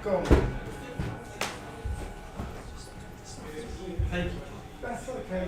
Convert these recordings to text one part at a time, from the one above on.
Go on. Thank you. That's okay.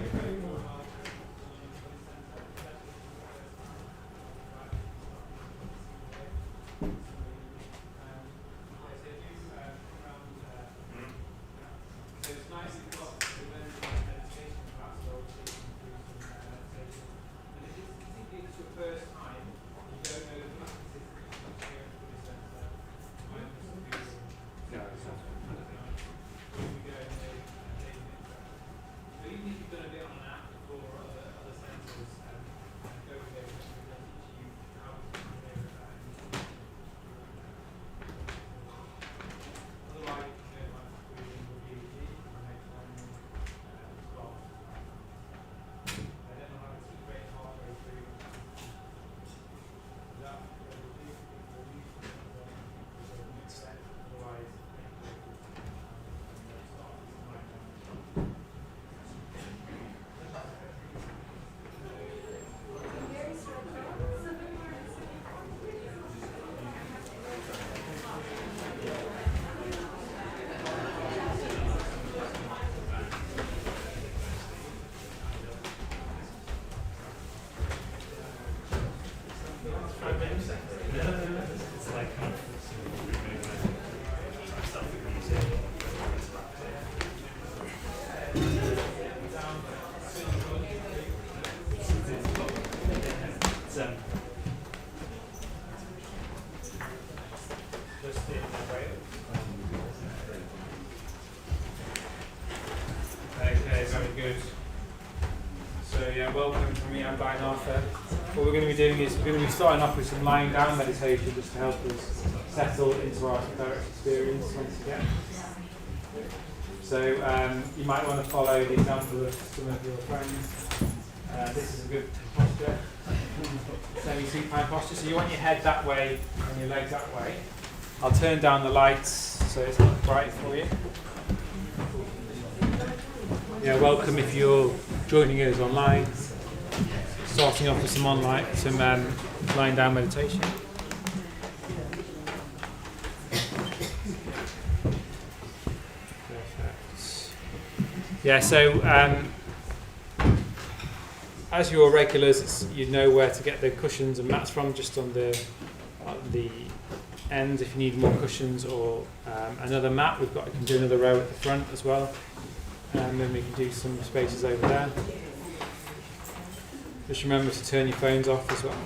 Okay, very good. So yeah, welcome from me. I'm Brian Arthur. What we're going to be doing is we're going to be starting off with some lying down meditation just to help us settle into our direct experience once again. So you might want to follow the example of some of your friends. This is a good posture, semi-supine posture. So you want your head that way and your legs that way. I'll turn down the lights so it's not bright for you. Yeah, welcome if you're joining us online. Starting off with some lying down meditation. Perfect. Yeah, so as you're regulars, you know where to get the cushions and mats from, just on the end if you need more cushions or another mat. We can do another row at the front as well. And then we can do some spaces over there. Just remember to turn your phones off as well.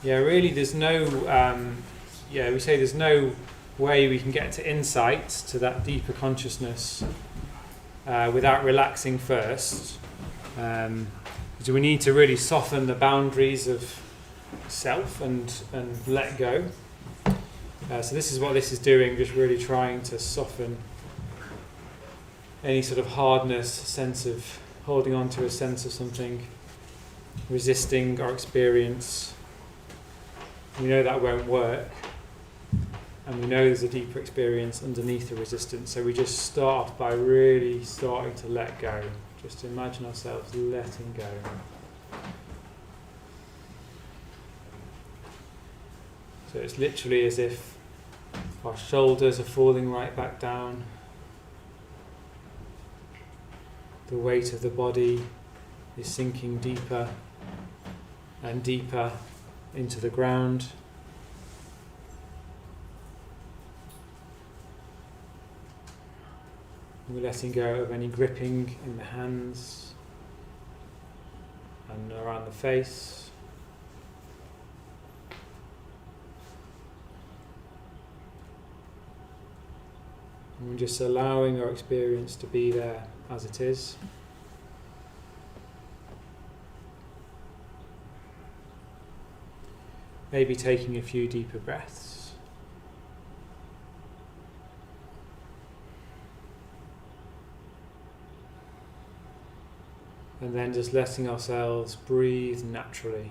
Yeah, really there's no, we say there's no way we can get to insight, to that deeper consciousness, without relaxing first. So we need to really soften the boundaries of self and let go. So this is what this is doing, just really trying to soften any sort of hardness, sense of holding on to a sense of something, resisting our experience. We know that won't work, and we know there's a deeper experience underneath the resistance. So we just start off by really starting to let go. Just imagine ourselves letting go. So it's literally as if our shoulders are falling right back down. The weight of the body is sinking deeper and deeper into the ground. We're letting go of any gripping in the hands and around the face. And we're just allowing our experience to be there as it is. Maybe taking a few deeper breaths. And then just letting ourselves breathe naturally.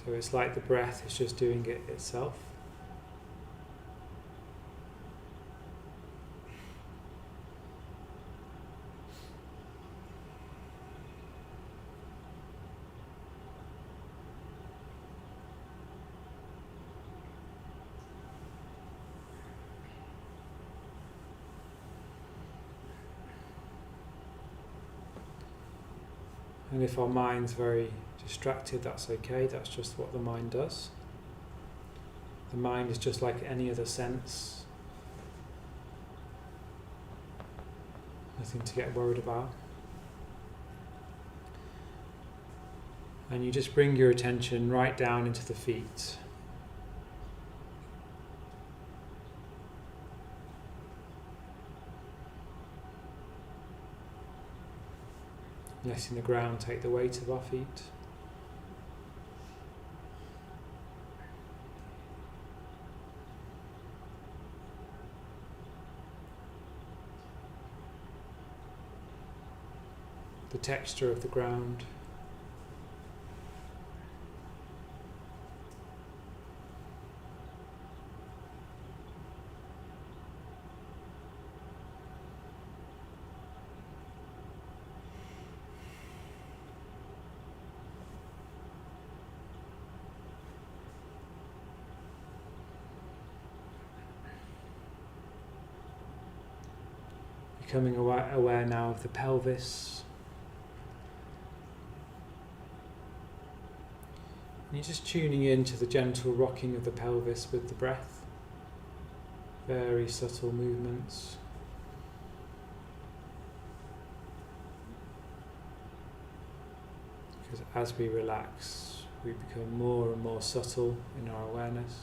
So it's like the breath is just doing it itself. And if our mind's very distracted, that's okay, that's just what the mind does. The mind is just like any other sense. Nothing to get worried about. And you just bring your attention right down into the feet. Letting the ground take the weight of our feet. The texture of the ground. Becoming aware now of the pelvis. And you're just tuning in to the gentle rocking of the pelvis with the breath. Very subtle movements. Because as we relax, we become more and more subtle in our awareness.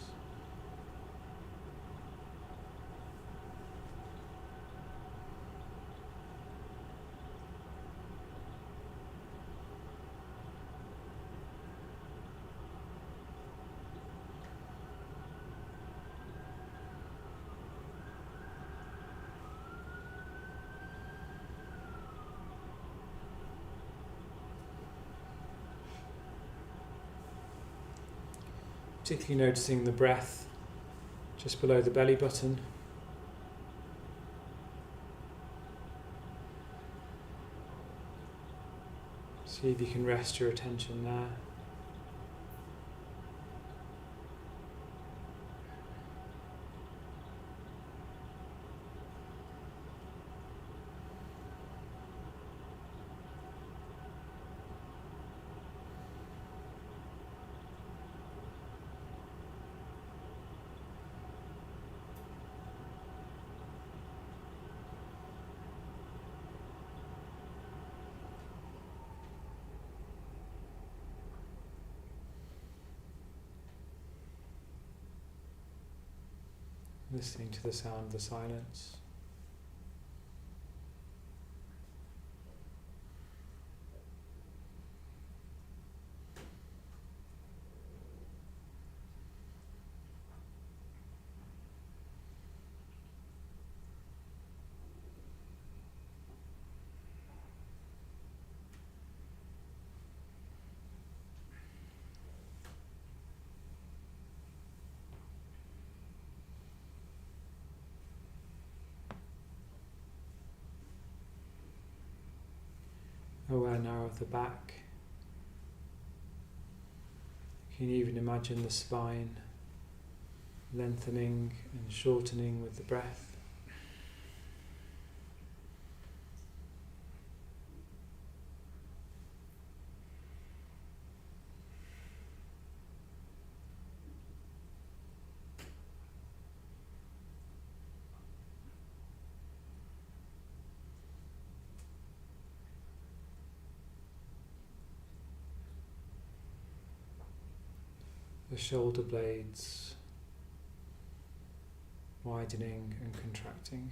Particularly noticing the breath just below the belly button. See if you can rest your attention there. Listening to the sound of the silence. Aware now of the back. You can even imagine the spine lengthening and shortening with the breath. The shoulder blades widening and contracting.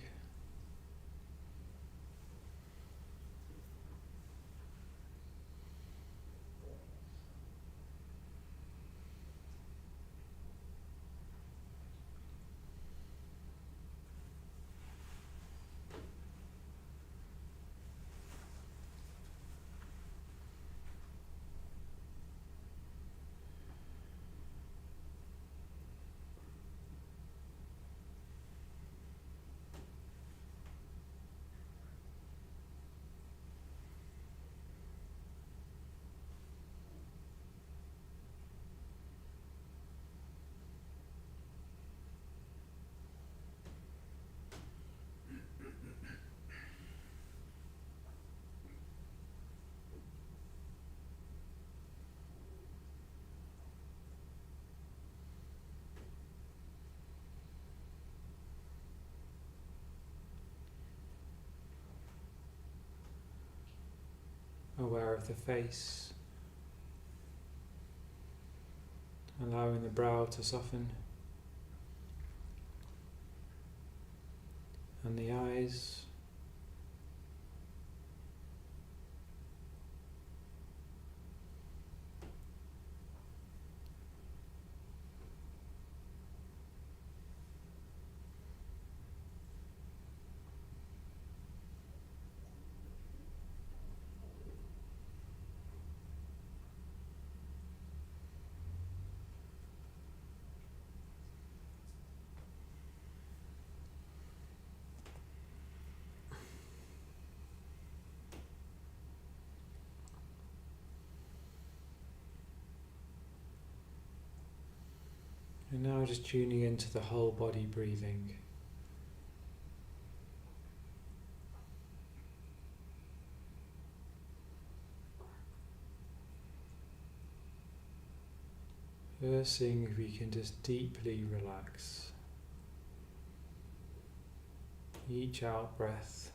aware of the face, allowing the brow to soften, and the eyes. And now just tuning into the whole body breathing. First, seeing if we can just deeply relax each out breath,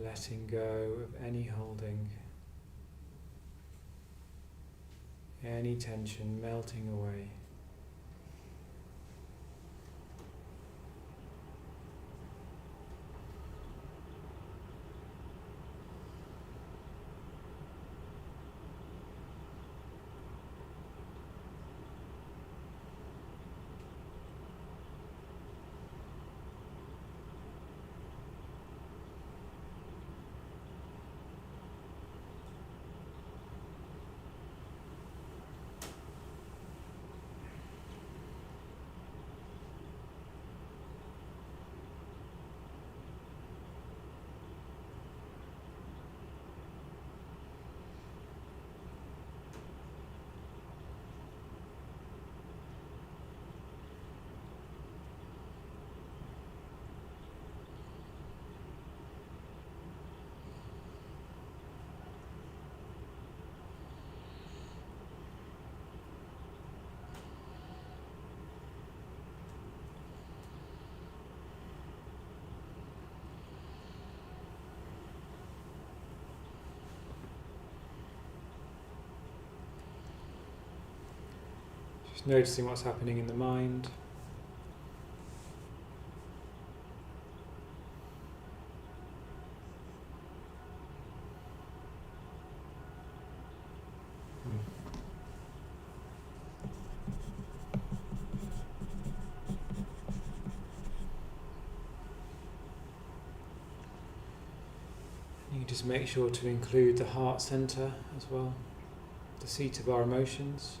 letting go of any holding, any tension melting away. Just noticing what's happening in the mind. You just make sure to include the heart center as well, the seat of our emotions.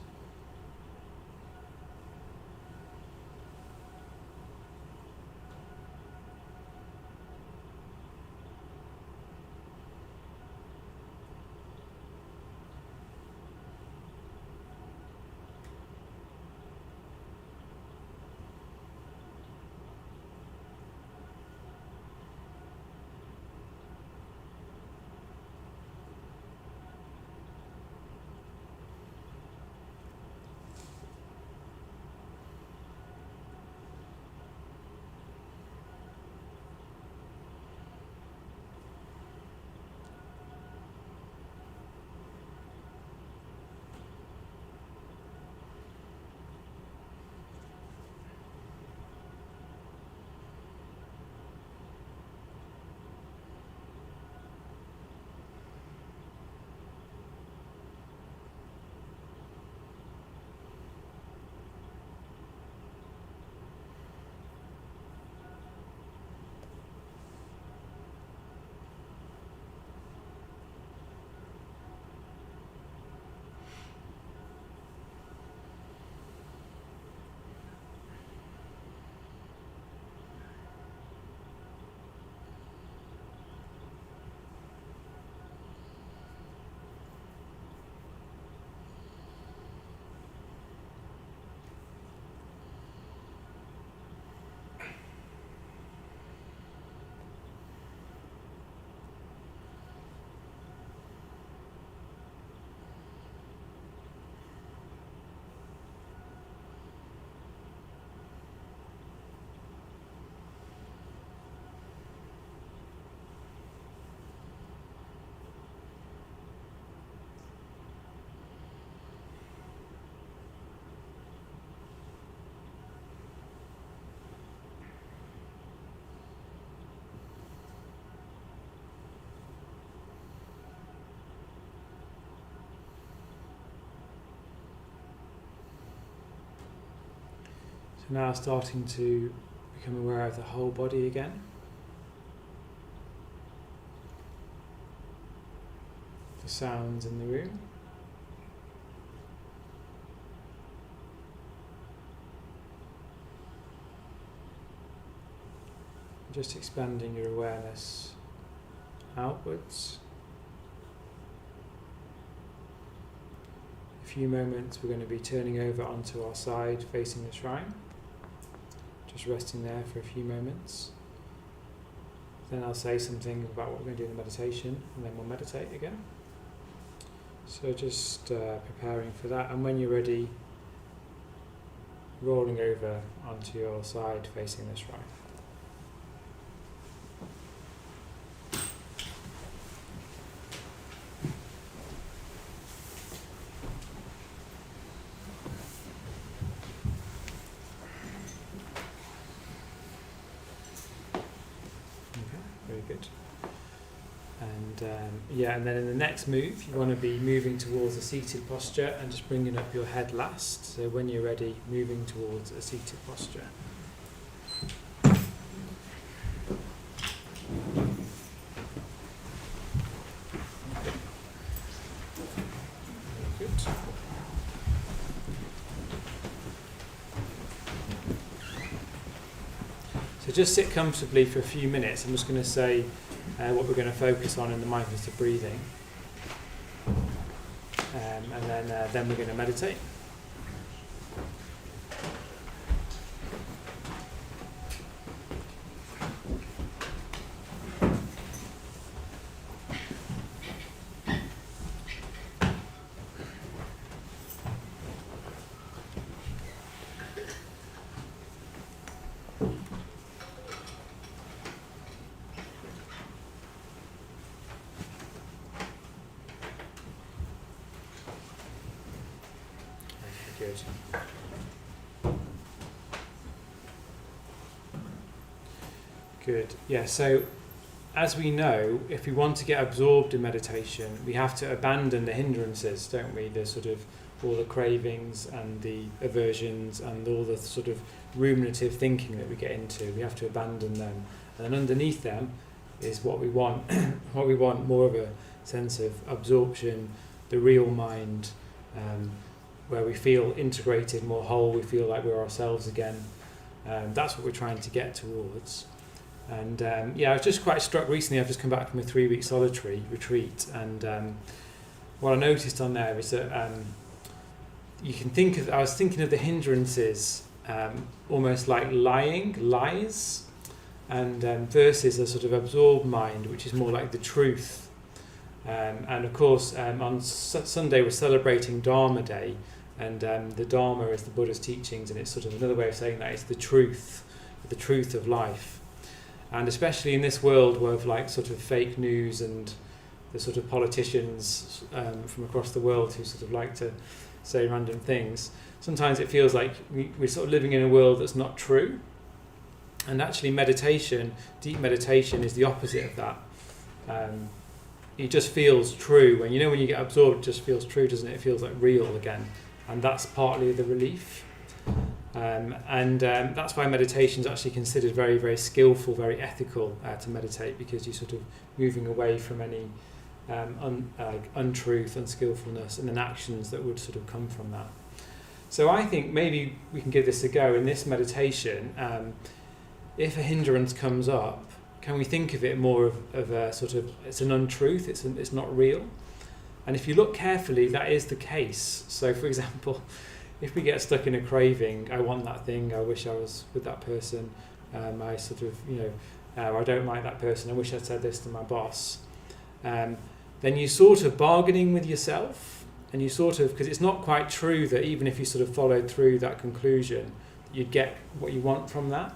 Now starting to become aware of the whole body again. The sounds in the room. Just expanding your awareness outwards. A few moments we're going to be turning over onto our side facing the shrine. Just resting there for a few moments. Then I'll say something about what we're going to do in the meditation, and then we'll meditate again. So just preparing for that, and when you're ready, rolling over onto your side facing the shrine. Very good. And then in the next move, you want to be moving towards a seated posture and just bringing up your head last. So when you're ready, moving towards a seated posture. Very good. So just sit comfortably for a few minutes. I'm just going to say what we're going to focus on in the mindfulness of breathing. And then we're going to meditate. Good. Yeah, so as we know, if we want to get absorbed in meditation, we have to abandon the hindrances, don't we? The sort of all the cravings and the aversions and all the sort of ruminative thinking that we get into. We have to abandon them. And then underneath them is what we want. What we want, more of a sense of absorption, the real mind, where we feel integrated, more whole, we feel like we're ourselves again. That's what we're trying to get towards. And I was just quite struck recently. I've just come back from a 3-week solitary retreat, and what I noticed on there is that you can think of, I was thinking of the hindrances almost like lies, and versus a sort of absorbed mind, which is more like the truth. And of course, on Sunday we're celebrating Dharma Day, and the Dharma is the Buddhist teachings, and it's sort of another way of saying that it's the truth of life. And especially in this world of like sort of fake news and the sort of politicians from across the world who sort of like to say random things, sometimes it feels like we're sort of living in a world that's not true. And actually meditation, deep meditation, is the opposite of that. It just feels true. When you get absorbed, it just feels true, doesn't it? It feels like real again. And that's partly the relief. That's why meditation is actually considered very, very skillful, very ethical to meditate, because you're sort of moving away from any untruth, unskillfulness, and then actions that would sort of come from that. So I think maybe we can give this a go in this meditation. If a hindrance comes up, can we think of it more of a sort of, it's an untruth, it's not real? And if you look carefully, that is the case. So for example, if we get stuck in a craving, I want that thing, I wish I was with that person, I sort of, I don't like that person, I wish I'd said this to my boss, then you're sort of bargaining with yourself, and you sort of, because it's not quite true that even if you sort of followed through that conclusion, you'd get what you want from that.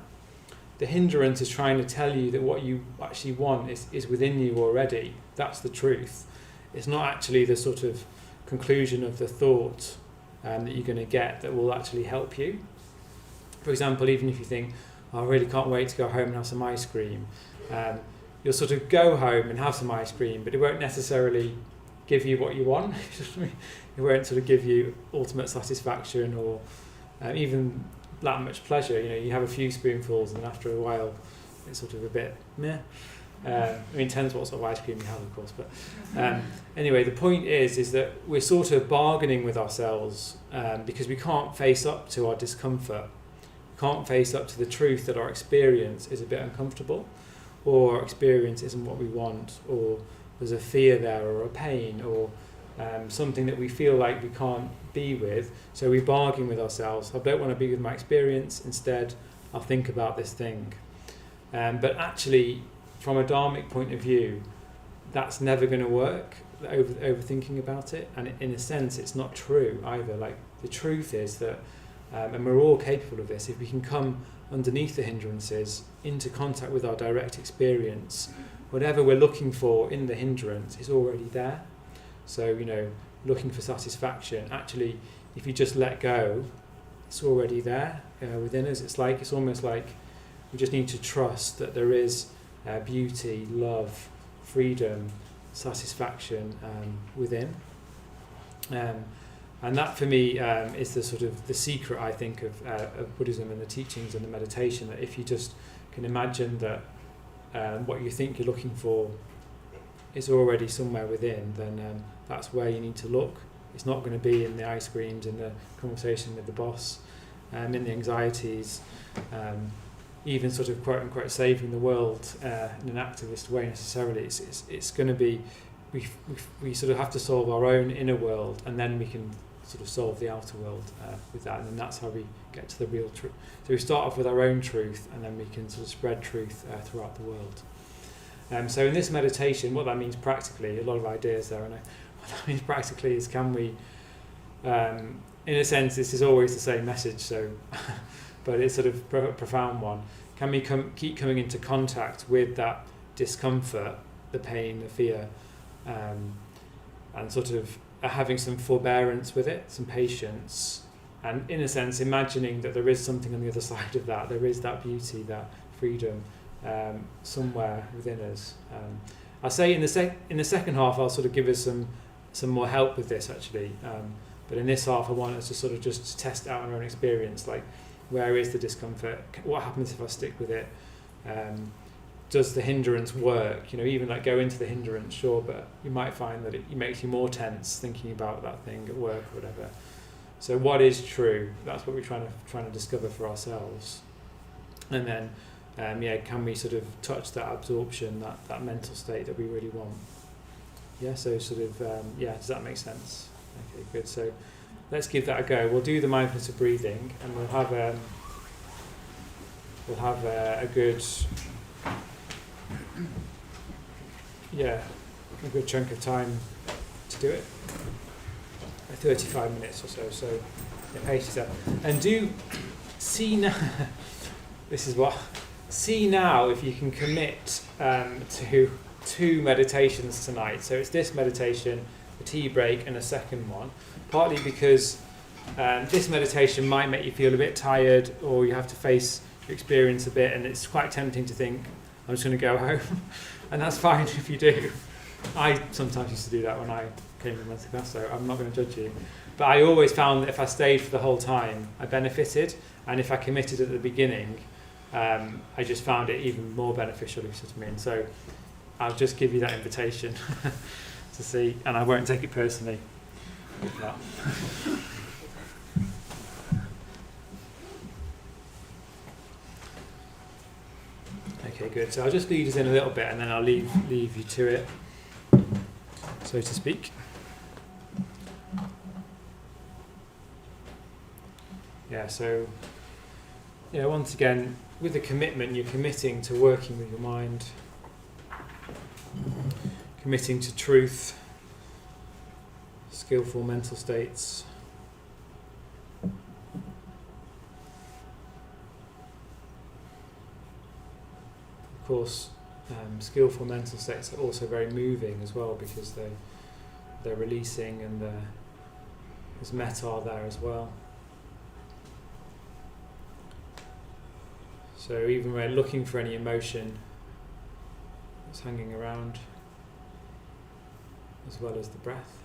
The hindrance is trying to tell you that what you actually want is within you already. That's the truth. It's not actually the sort of conclusion of the thought that you're going to get that will actually help you. For example, even if you think, I really can't wait to go home and have some ice cream, you'll sort of go home and have some ice cream, but it won't necessarily give you what you want. It won't sort of give you ultimate satisfaction or even that much pleasure. You have a few spoonfuls, and after a while, it's sort of a bit meh. Depends what sort of ice cream you have, of course. But anyway, the point is that we're sort of bargaining with ourselves because we can't face up to our discomfort. We can't face up to the truth that our experience is a bit uncomfortable, or our experience isn't what we want, or there's a fear there, or a pain, or something that we feel like we can't be with. So we bargain with ourselves. I don't want to be with my experience. Instead, I'll think about this thing. But actually, from a dharmic point of view, that's never going to work, overthinking about it. And in a sense, it's not true either. Like, the truth is that, and we're all capable of this, if we can come underneath the hindrances, into contact with our direct experience, whatever we're looking for in the hindrance is already there. So, looking for satisfaction, actually, if you just let go, it's already there within us. It's almost like we just need to trust that there is beauty, love, freedom, satisfaction within. And that for me is the sort of the secret, I think, of Buddhism and the teachings and the meditation, that if you just can imagine that what you think you're looking for is already somewhere within, then that's where you need to look. It's not going to be in the ice creams, in the conversation with the boss, in the anxieties, even sort of quote unquote saving the world in an activist way necessarily. It's going to be, we sort of have to solve our own inner world, and then we can sort of solve the outer world with that, and then that's how we get to the real truth. So we start off with our own truth, and then we can sort of spread truth throughout the world. So in this meditation, what that means practically, a lot of ideas there, and what that means practically is, can we, in a sense, this is always the same message, so but it's sort of a profound one. Can we keep coming into contact with that discomfort, the pain, the fear, and sort of having some forbearance with it, some patience, and in a sense imagining that there is something on the other side of that. There is that beauty, that freedom somewhere within us. I'll say in the second half I'll sort of give us some more help with this actually, but in this half I want us to sort of just test out our own experience, like, where is the discomfort? What happens if I stick with it? Does the hindrance work? Even like go into the hindrance, sure, but you might find that it makes you more tense thinking about that thing at work or whatever. So what is true? That's what we're trying to discover for ourselves. And then, can we sort of touch that absorption, that mental state that we really want? Yeah. So sort of, does that make sense? Okay, good. So let's give that a go. We'll do the mindfulness of breathing, and we'll have a good, a good chunk of time to do it. 35 minutes or so. So pace yourself, and do see now. See now if you can commit to 2 meditations tonight. So it's this meditation, a tea break, and a second one. Partly because this meditation might make you feel a bit tired, or you have to face your experience a bit, and it's quite tempting to think, I'm just going to go home. And that's fine if you do. I sometimes used to do that when I came to mental class, so I'm not going to judge you. But I always found that if I stayed for the whole time, I benefited, and if I committed at the beginning, I just found it even more beneficial, if you see what I mean. So I'll just give you that invitation to see, and I won't take it personally. Okay, good. So I'll just lead us in a little bit, and then I'll leave you to it, so to speak. So once again, with the commitment, you're committing to working with your mind, committing to truth, skillful mental states. Of course, skillful mental states are also very moving as well, because they're releasing, and there's metta there as well. So even when we're looking for any emotion that's hanging around, as well as the breath.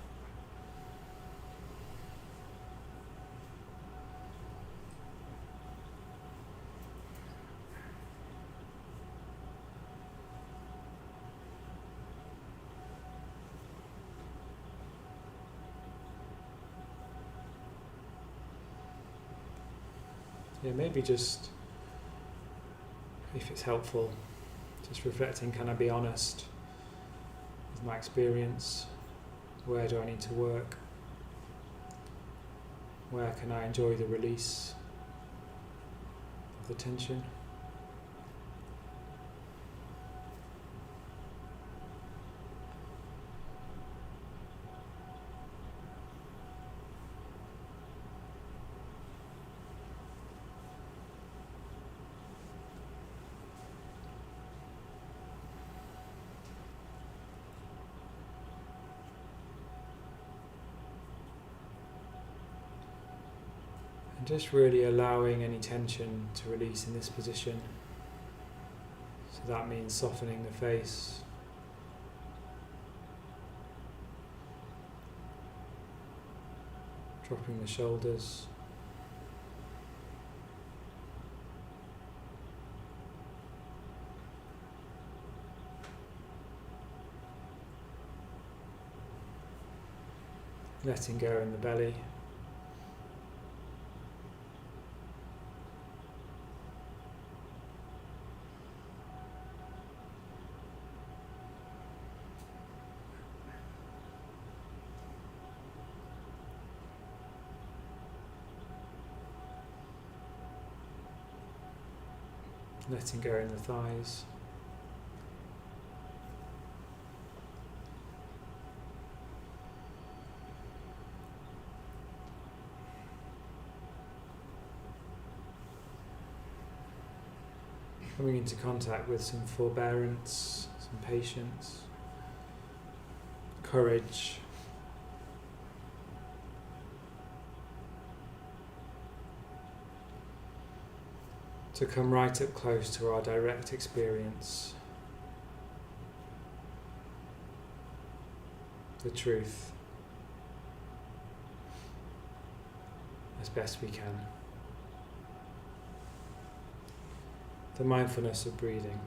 maybe just, if it's helpful, just reflecting, can I be honest with my experience? Where do I need to work? Where can I enjoy the release of the tension? And just really allowing any tension to release in this position. So that means softening the face, dropping the shoulders, letting go in the belly. Letting go in the thighs. Coming into contact with some forbearance, some patience, courage. To come right up close to our direct experience, the truth, as best we can. The mindfulness of breathing.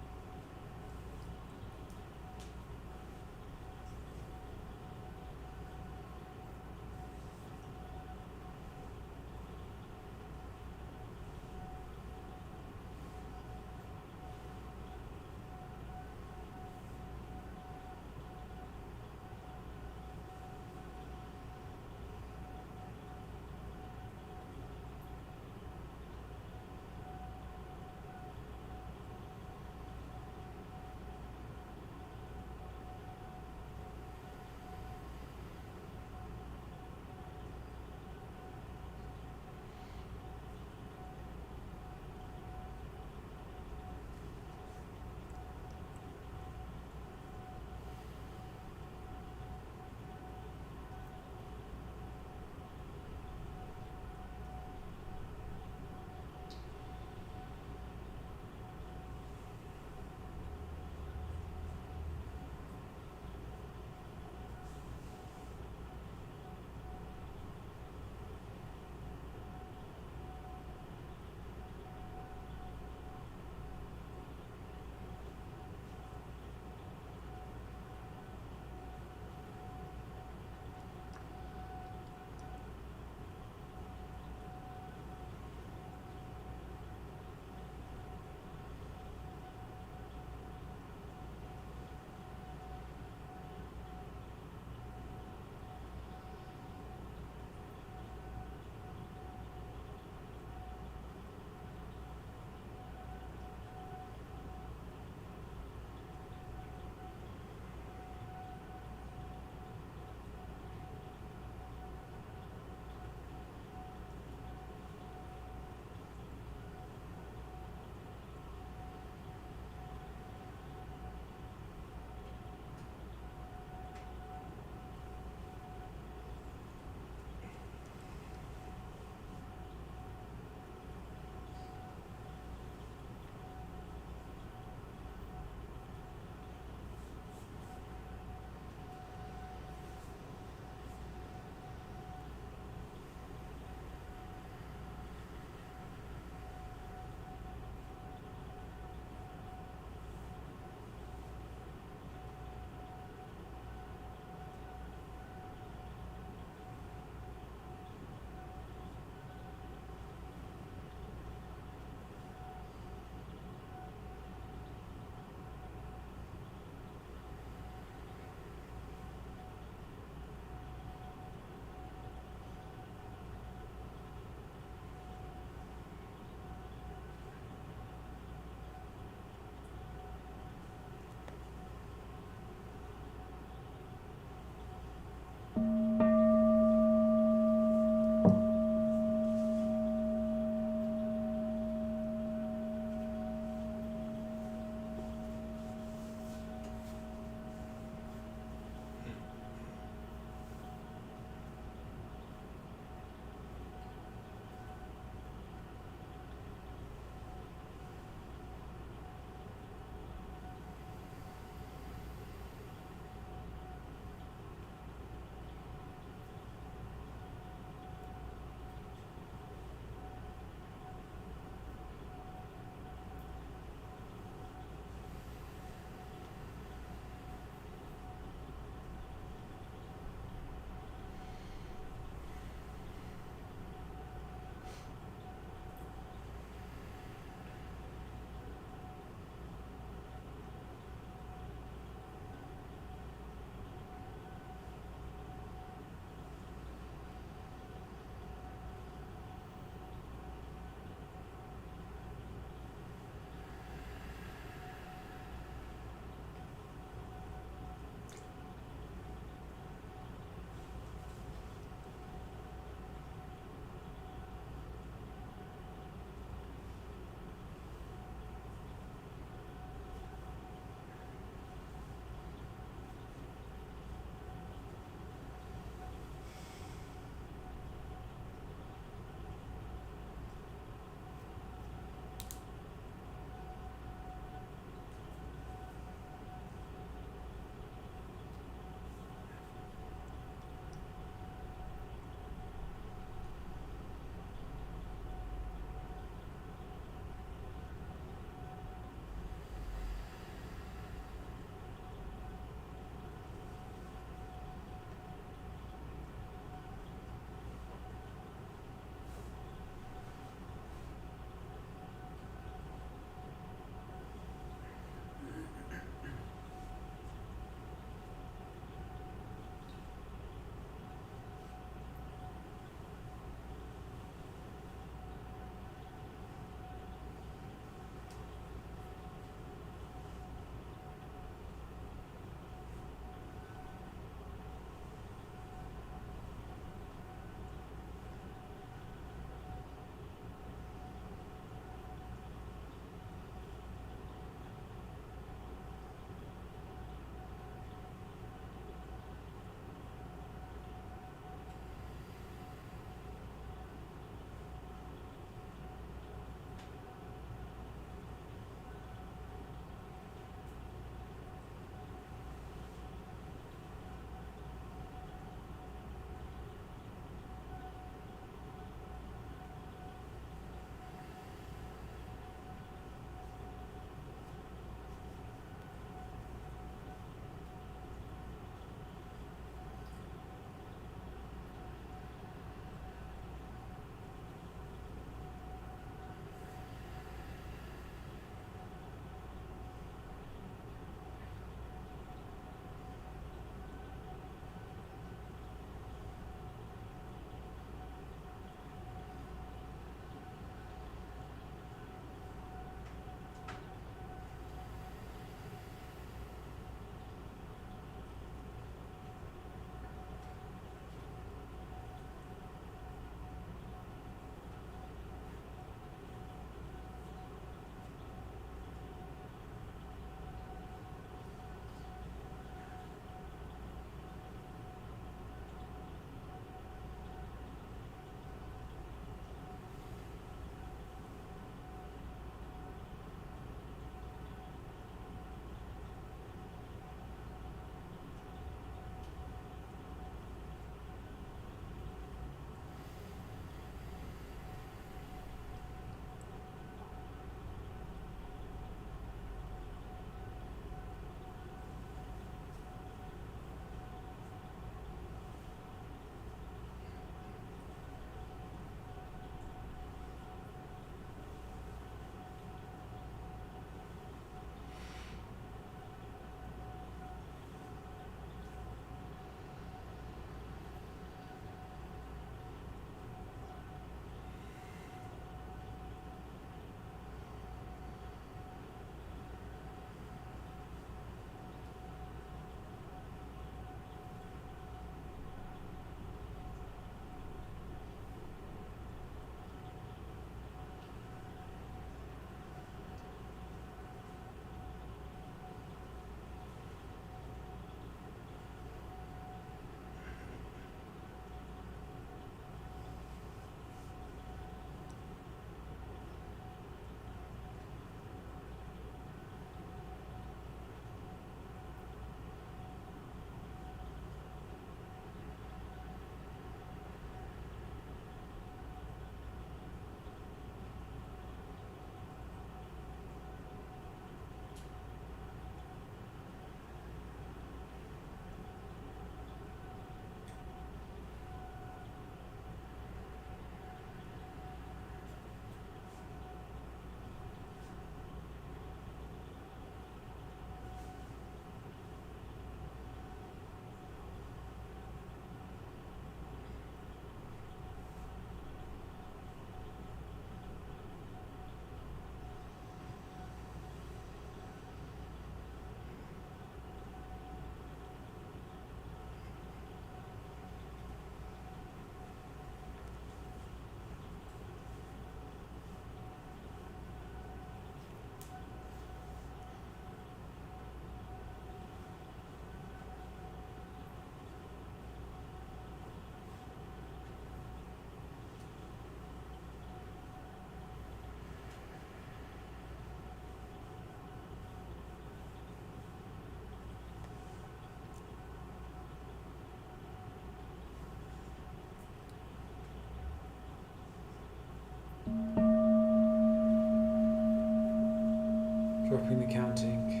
Dropping the counting.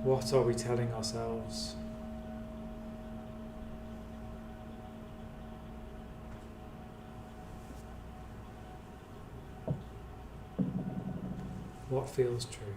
What are we telling ourselves? What feels true?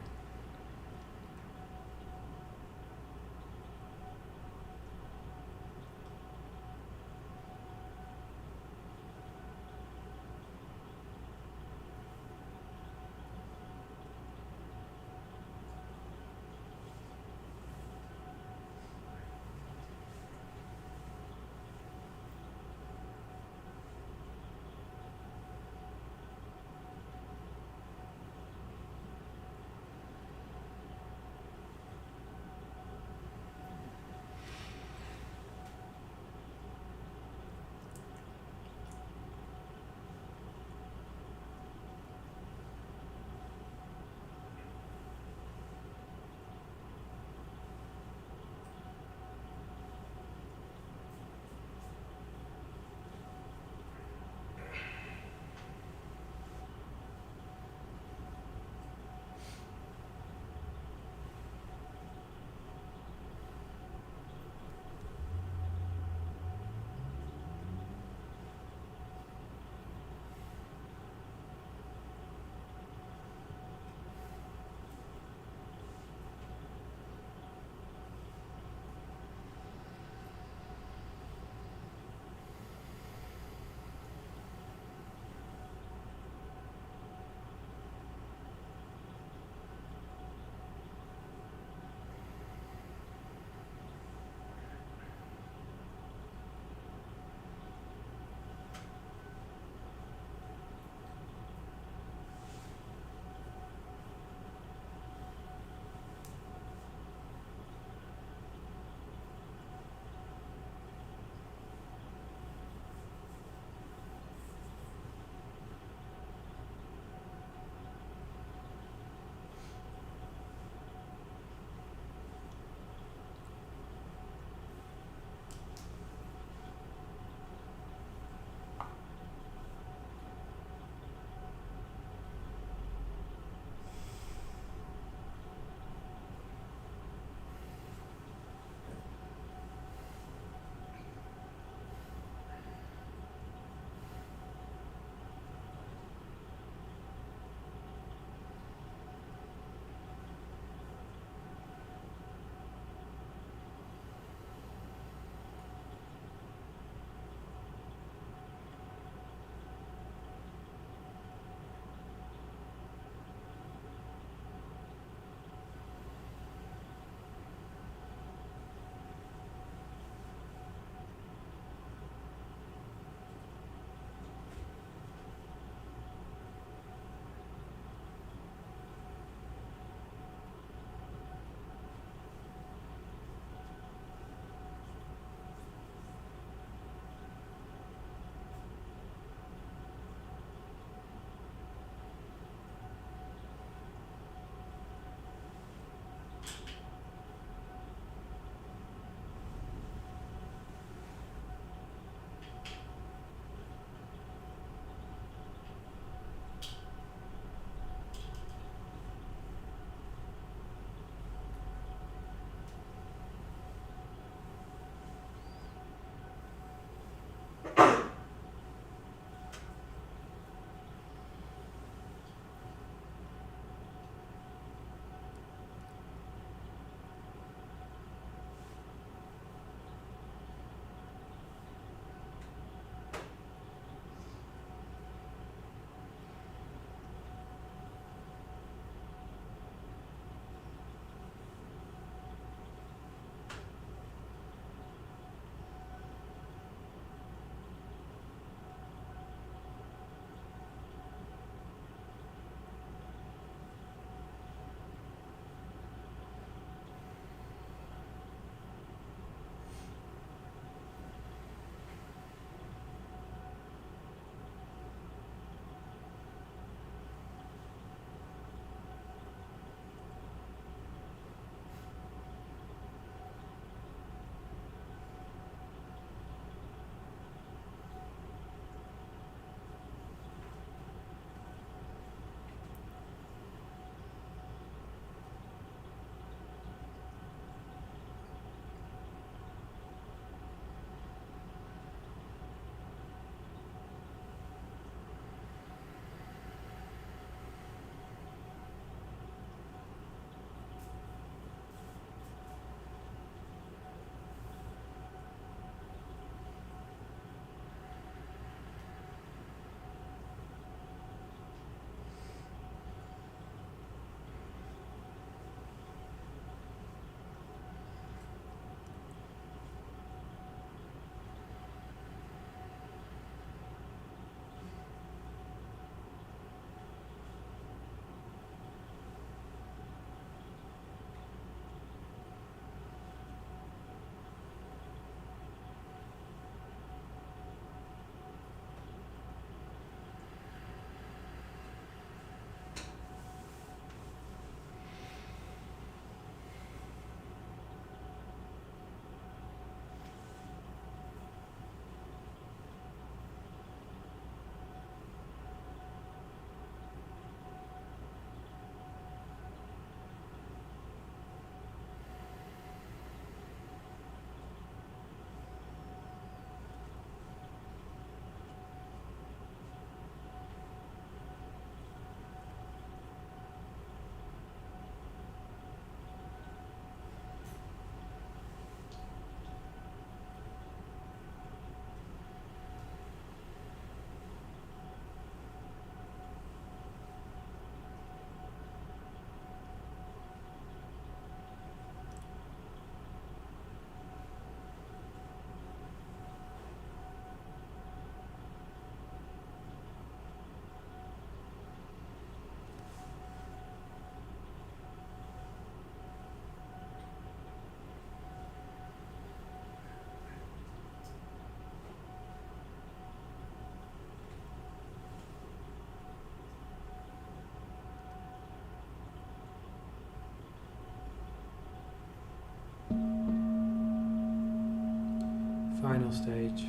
Final stage.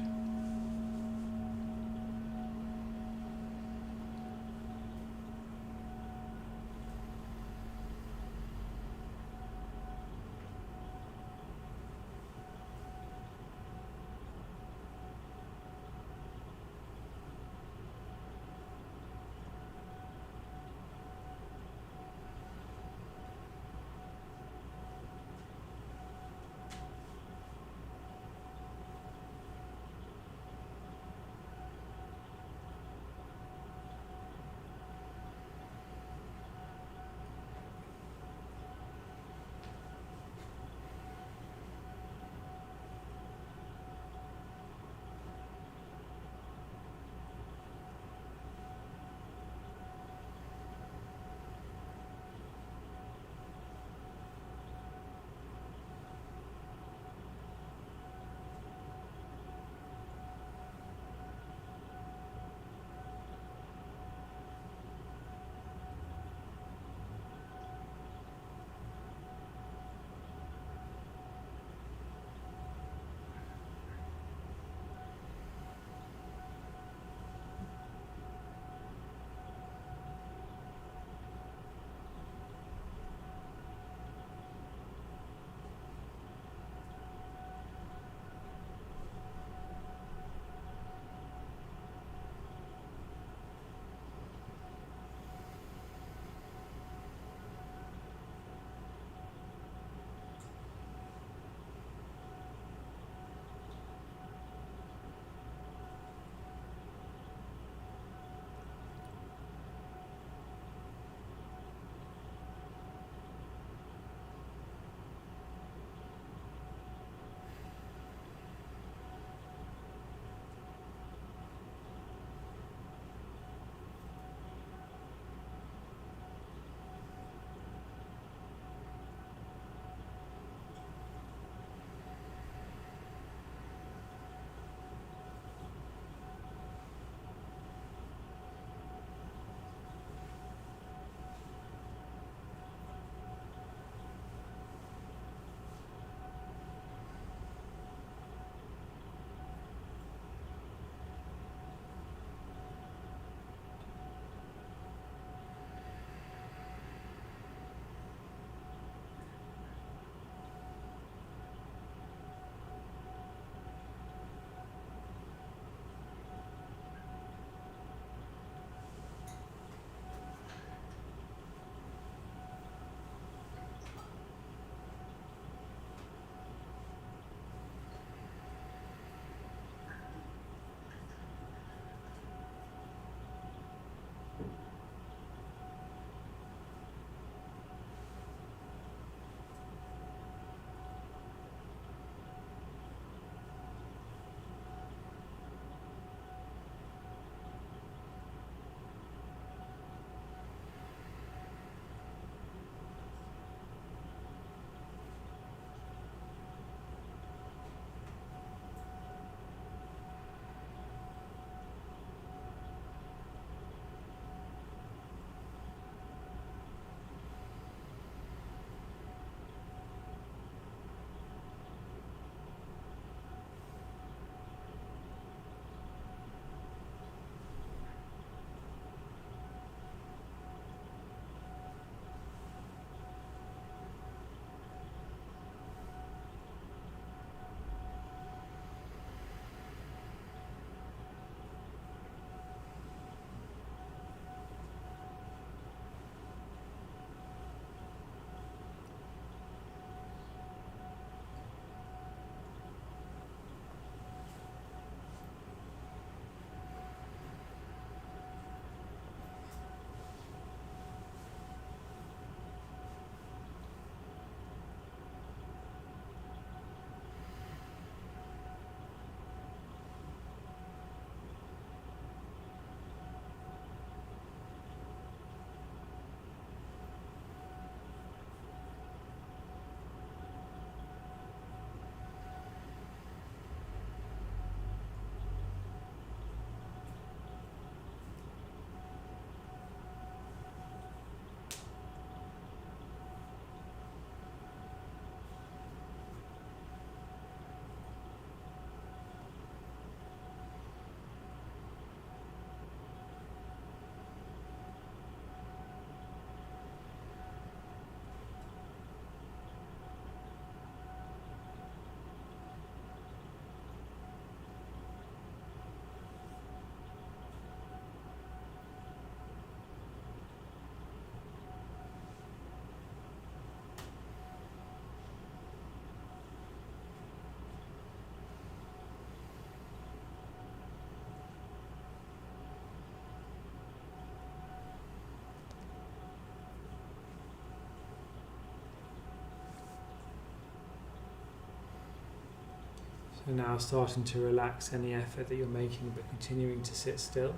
And now starting to relax any effort that you're making, but continuing to sit still.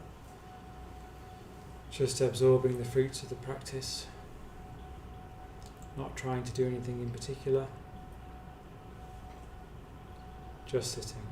Just absorbing the fruits of the practice. Not trying to do anything in particular. Just sitting.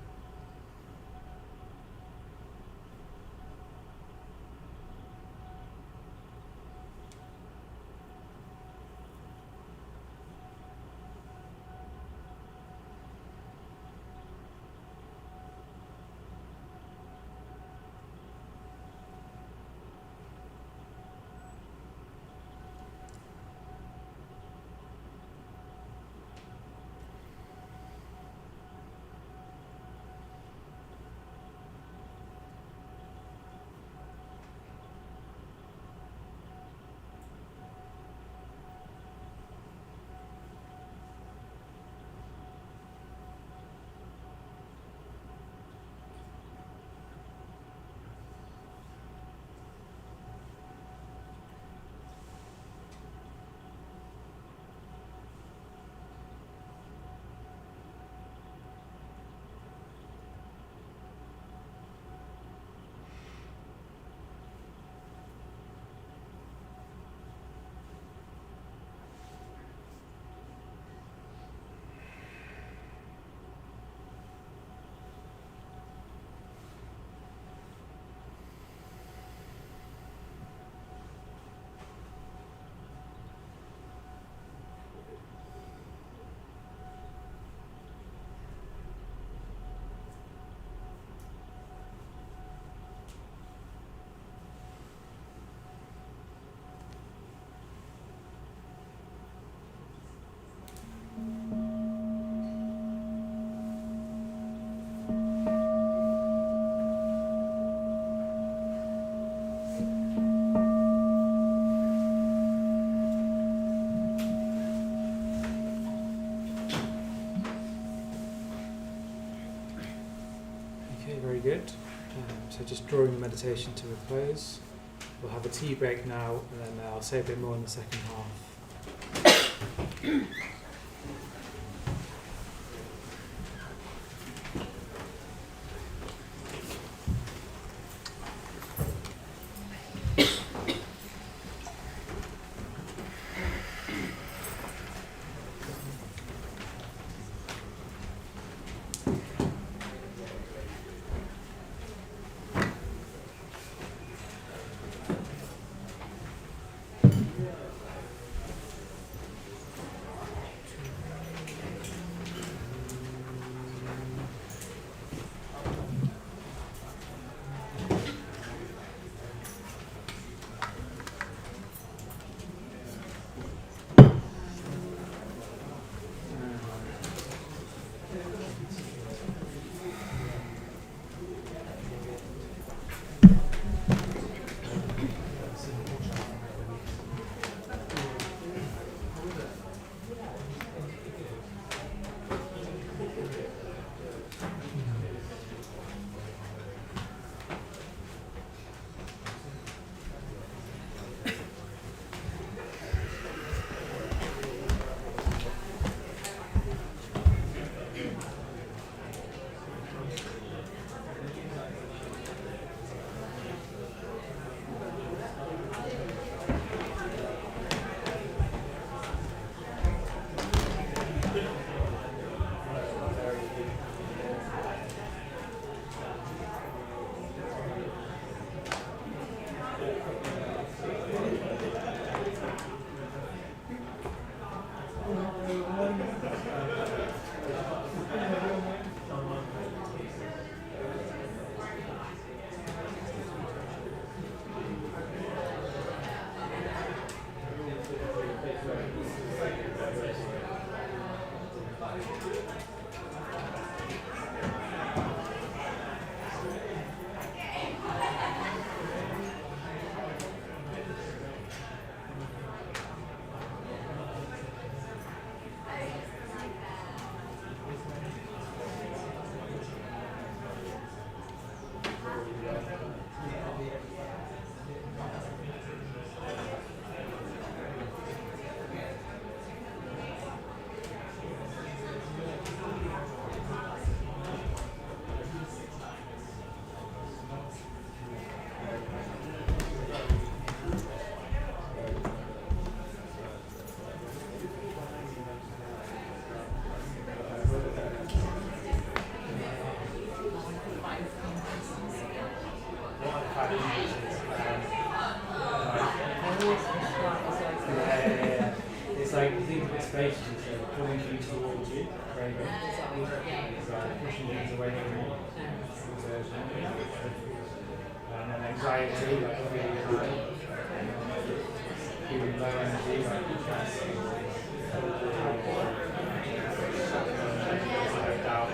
Very good. So just drawing the meditation to a close. We'll have a tea break now, and then I'll say a bit more in the second half. basically so pulling things towards you, very good. So pushing things away from you. And then anxiety, like feeling high, feeling low energy, like doubt,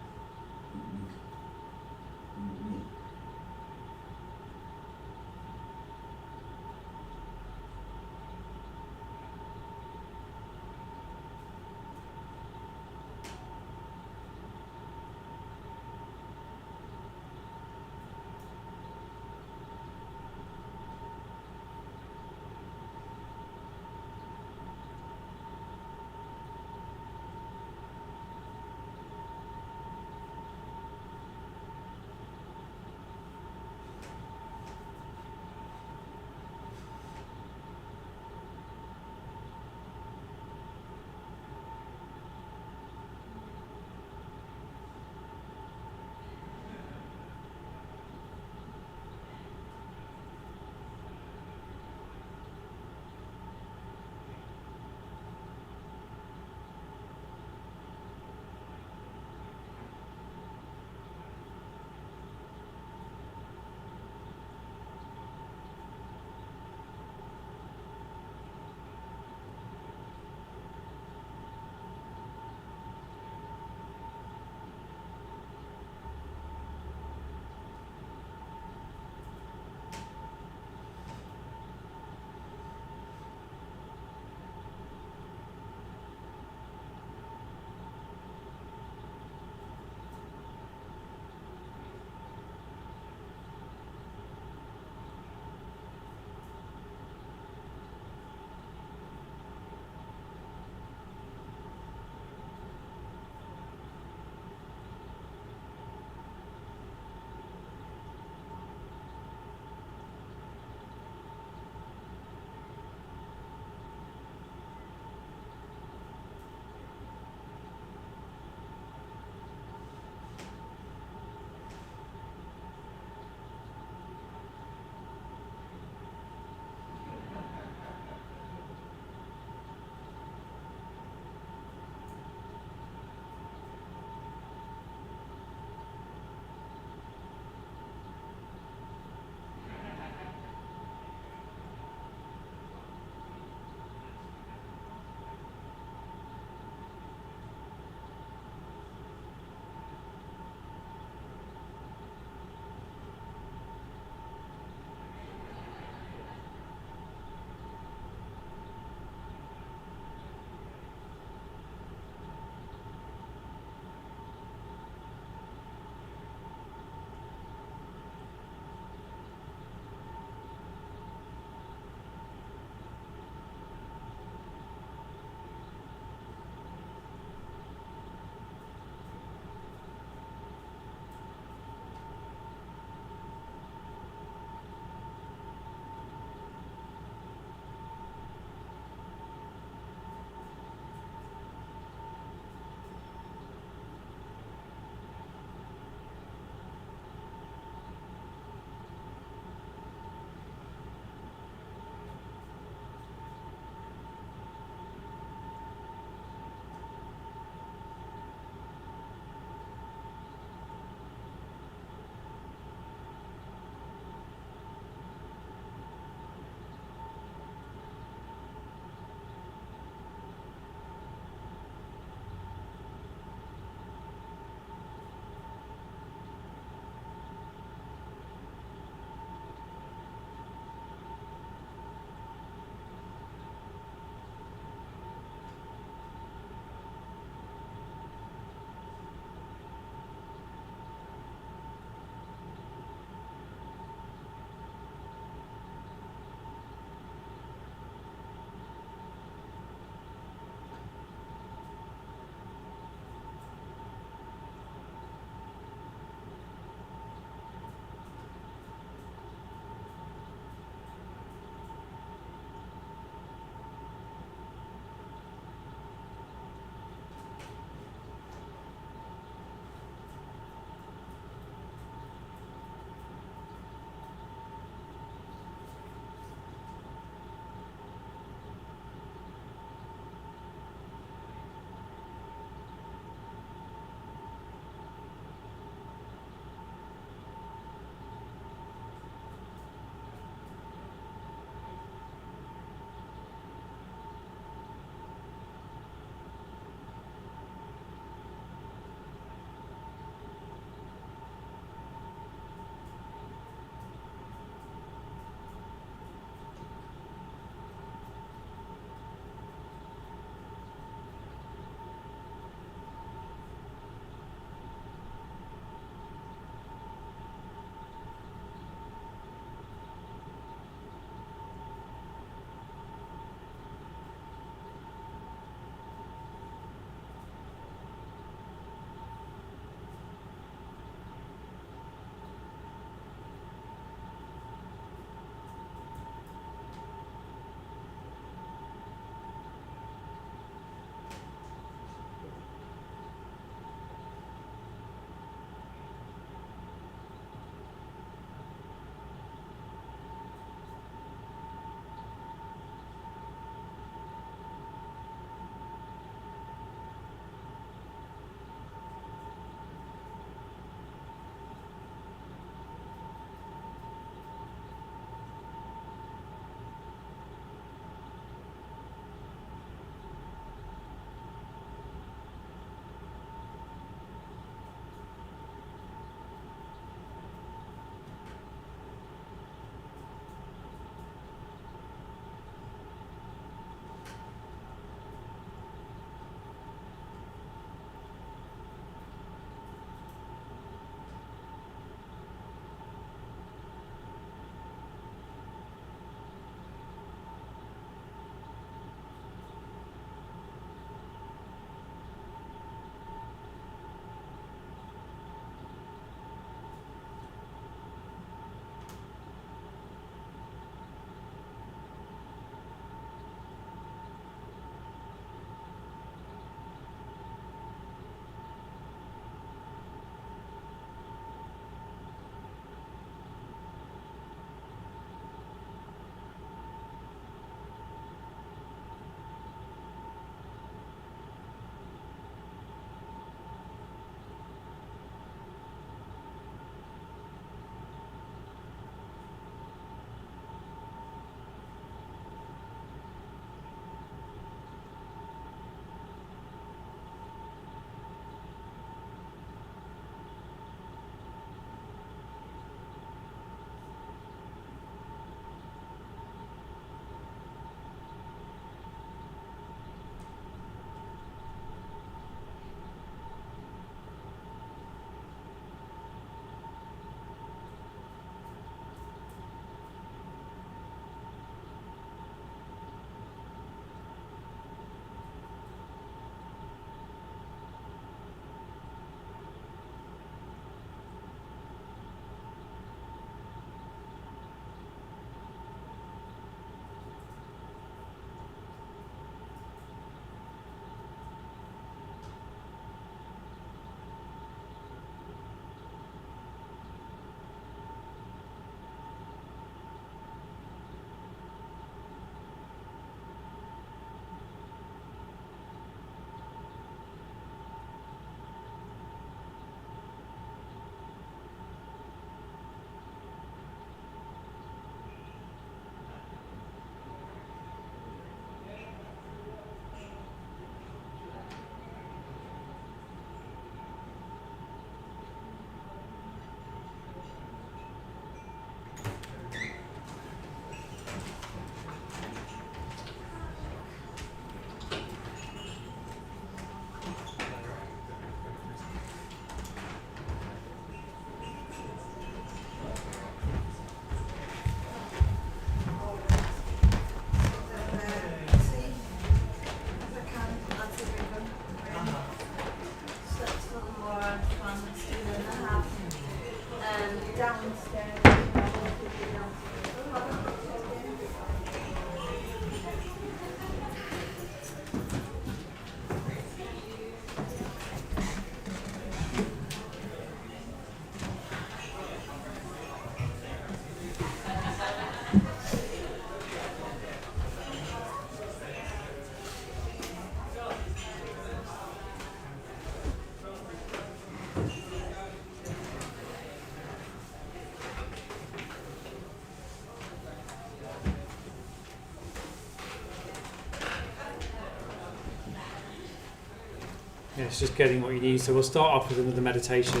it's just getting what you need. So we'll start off with another meditation,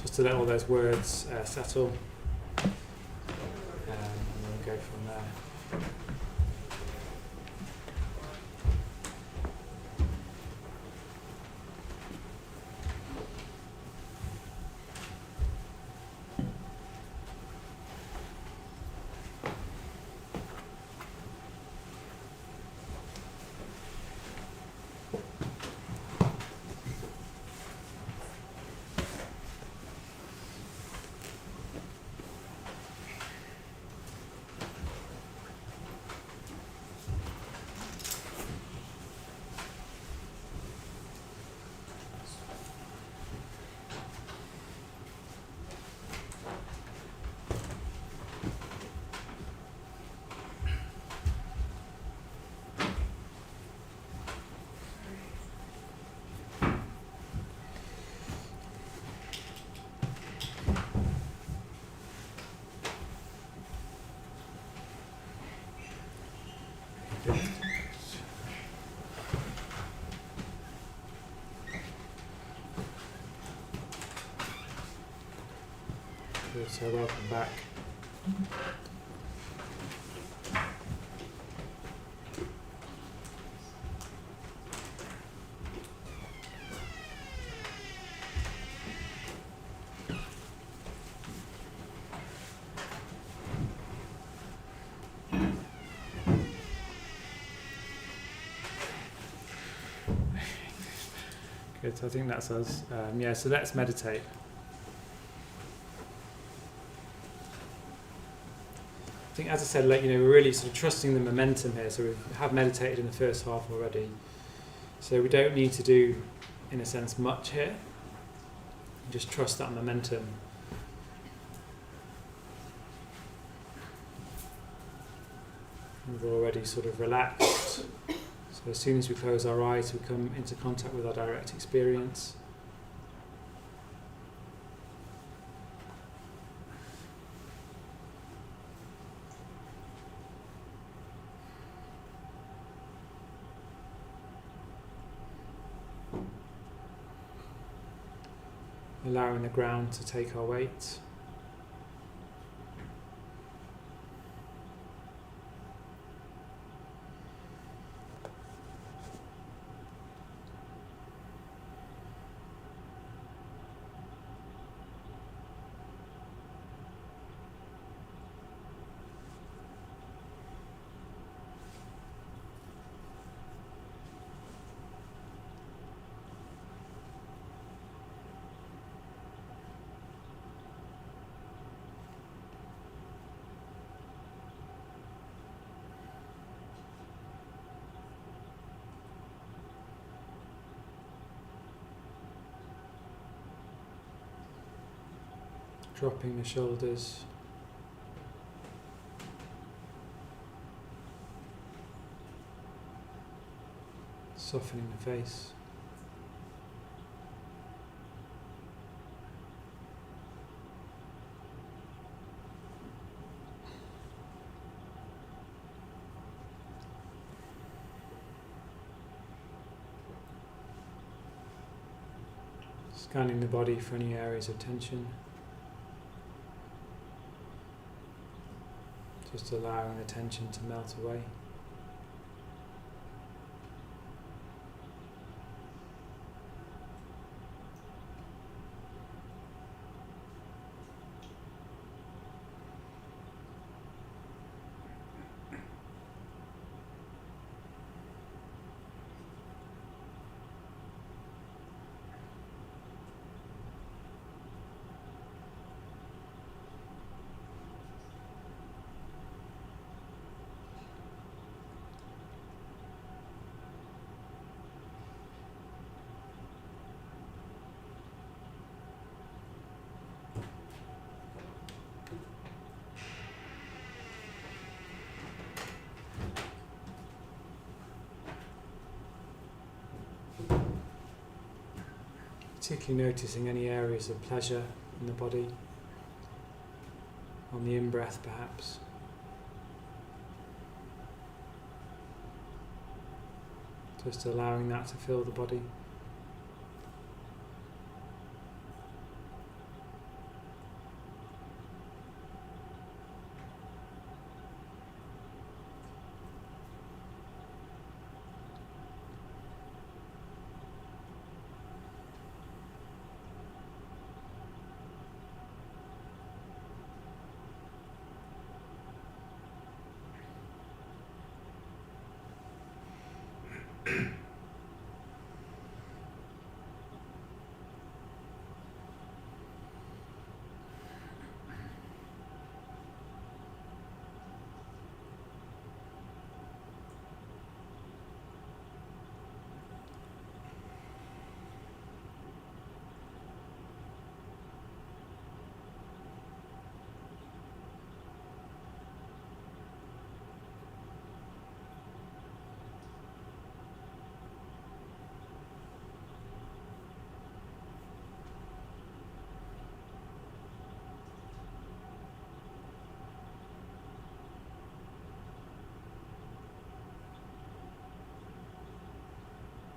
just to let all those words settle, and then we'll go from there. Good, so welcome back. Good, so I think that's us. So let's meditate. I think, as I said, we're really sort of trusting the momentum here. So we have meditated in the first half already. So we don't need to do, in a sense, much here. Just trust that momentum. We've already sort of relaxed. So as soon as we close our eyes, we come into contact with our direct experience. Allowing the ground to take our weight. Dropping the shoulders, softening the face. Scanning the body for any areas of tension. Just allowing the tension to melt away. Particularly noticing any areas of pleasure in the body, on the in-breath perhaps. Just allowing that to fill the body.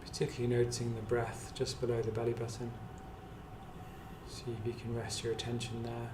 Particularly noticing the breath just below the belly button. See if you can rest your attention there.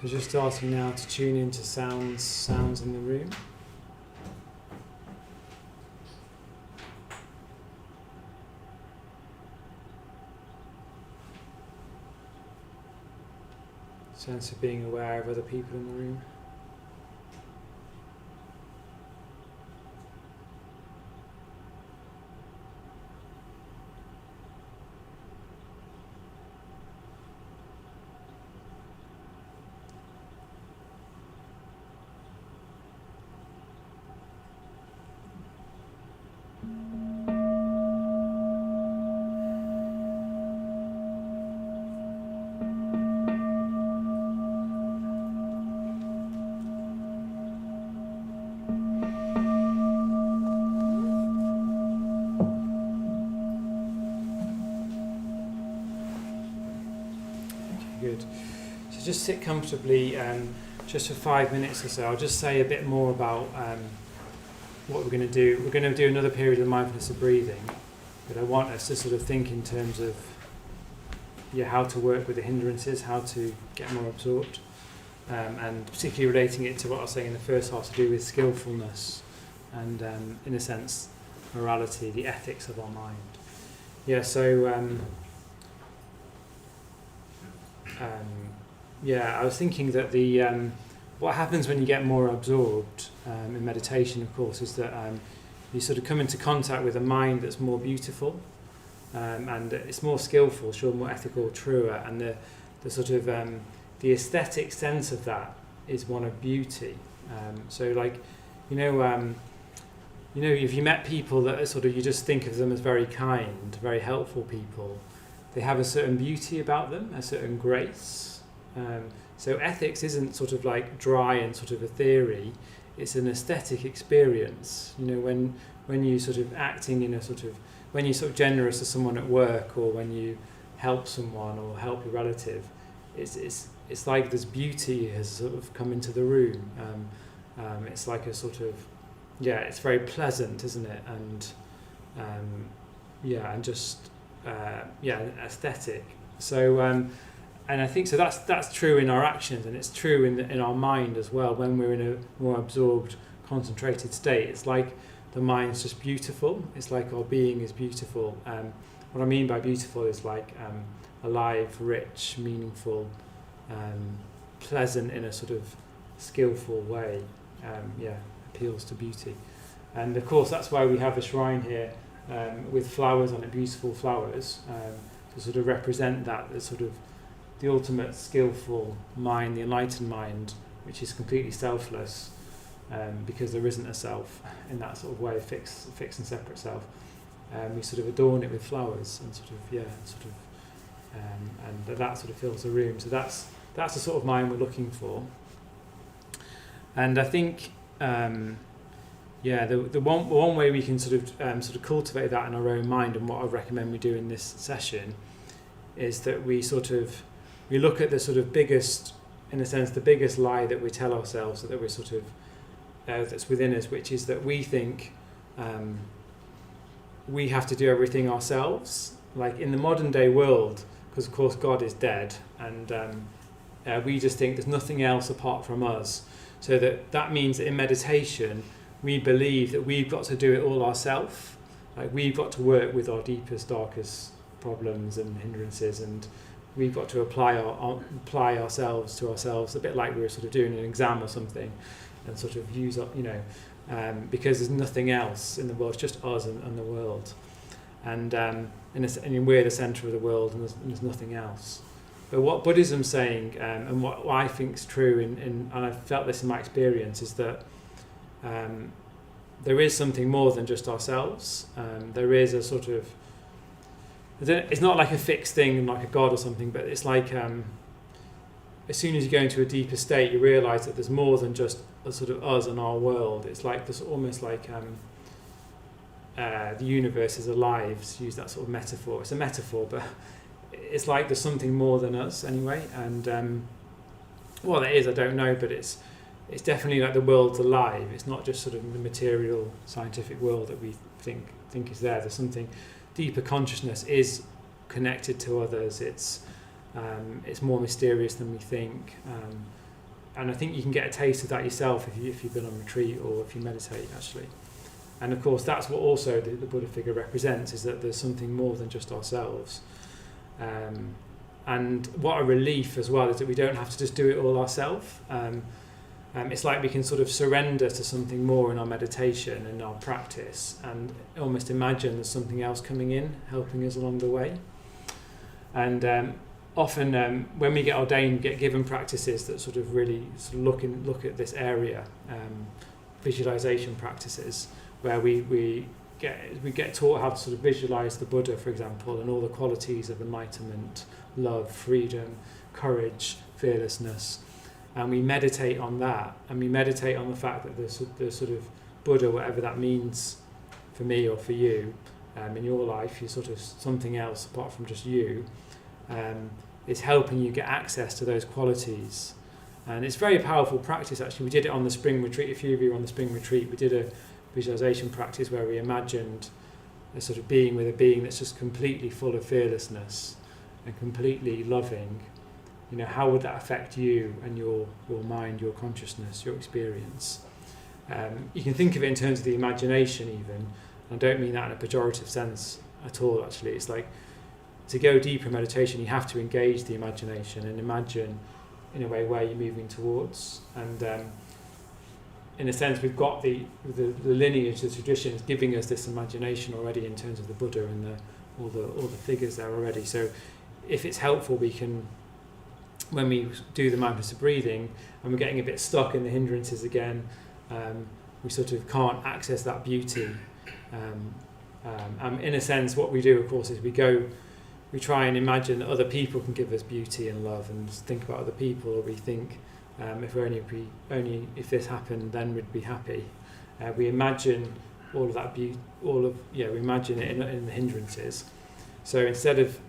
So just starting now to tune into sounds in the room. Sense of being aware of other people in the room. Good. So just sit comfortably, just for 5 minutes or so. I'll just say a bit more about what we're going to do, we're going to do another period of mindfulness of breathing, but I want us to sort of think in terms of how to work with the hindrances, how to get more absorbed, and particularly relating it to what I was saying in the first half to do with skillfulness and, in a sense, morality, the ethics of our mind. I was thinking that what happens when you get more absorbed in meditation, of course, is that you sort of come into contact with a mind that's more beautiful, and it's more skillful, sure, more ethical, truer, and the sort of the aesthetic sense of that is one of beauty. If you met people that are sort of, you just think of them as very kind, very helpful people, they have a certain beauty about them, a certain grace. So ethics isn't sort of like dry and sort of a theory, it's an aesthetic experience. When you sort of acting in a sort of, when you're sort of generous to someone at work, or when you help someone or help a relative, it's like this beauty has sort of come into the room. It's like a sort of, it's very pleasant, isn't it? And aesthetic. So and I think so that's true in our actions, and it's true in our mind as well. When we're in a more absorbed, concentrated state, it's like the mind's just beautiful. It's like our being is beautiful. What I mean by beautiful is like alive, rich, meaningful, pleasant in a sort of skillful way. Appeals to beauty. And of course that's why we have a shrine here with flowers on it, beautiful flowers, to sort of represent that, the sort of the ultimate skillful mind, the enlightened mind, which is completely selfless, because there isn't a self in that sort of way, fixed and separate self. We sort of adorn it with flowers and and that sort of fills the room. So that's the sort of mind we're looking for. And I think the one way we can sort of cultivate that in our own mind, and what I recommend we do in this session, is that we look at the sort of biggest, in a sense, the biggest lie that we tell ourselves, that we're sort of that's within us, which is that we think we have to do everything ourselves. Like in the modern day world, because of course God is dead, and we just think there's nothing else apart from us. So that means that in meditation, we believe that we've got to do it all ourselves. Like we've got to work with our deepest, darkest problems and hindrances, and we've got to apply ourselves to ourselves, a bit like we were sort of doing an exam or something, and sort of use up, because there's nothing else in the world, it's just us and the world. And we're the centre of the world, and there's nothing else. But what Buddhism's saying, and what I think is true, and I've felt this in my experience, is that there is something more than just ourselves. There is a sort of, it's not like a fixed thing like a God or something, but it's like as soon as you go into a deeper state, you realise that there's more than just a sort of us and our world. It's like this, almost like the universe is alive, to use that sort of metaphor. It's a metaphor, but it's like there's something more than us anyway. And what it is, I don't know, but it's definitely like the world's alive. It's not just sort of the material scientific world that we think is there. There's something deeper. Consciousness is connected to others. It's more mysterious than we think. And I think you can get a taste of that yourself if you've been on retreat or if you meditate, actually. And of course, that's what also the Buddha figure represents, is that there's something more than just ourselves. And what a relief as well is that we don't have to just do it all ourselves. It's like we can sort of surrender to something more in our meditation and our practice, and almost imagine there's something else coming in, helping us along the way. And often when we get ordained, we get given practices that sort of really sort of look at this area, visualization practices, where we get taught how to sort of visualize the Buddha, for example, and all the qualities of enlightenment, love, freedom, courage, fearlessness. And we meditate on that, and we meditate on the fact that the sort of Buddha, whatever that means for me or for you, in your life, you're sort of something else apart from just you, is helping you get access to those qualities. And it's very powerful practice, actually. We did it on the spring retreat. A few of you were on the spring retreat. We did a visualization practice where we imagined a sort of being with a being that's just completely full of fearlessness and completely loving, how would that affect you and your mind, your consciousness, your experience? You can think of it in terms of the imagination even. I don't mean that in a pejorative sense at all, actually. It's like, to go deeper in meditation, you have to engage the imagination and imagine in a way where you're moving towards. And in a sense, we've got the lineage, the tradition is giving us this imagination already in terms of the Buddha and all the figures there already. So if it's helpful, we can, when we do the mindfulness of breathing and we're getting a bit stuck in the hindrances again, we sort of can't access that beauty. In a sense, what we do, of course, is we try and imagine that other people can give us beauty and love, and think about other people, or we think if this happened, then we'd be happy. We imagine all of that beauty, we imagine it in the hindrances. So instead of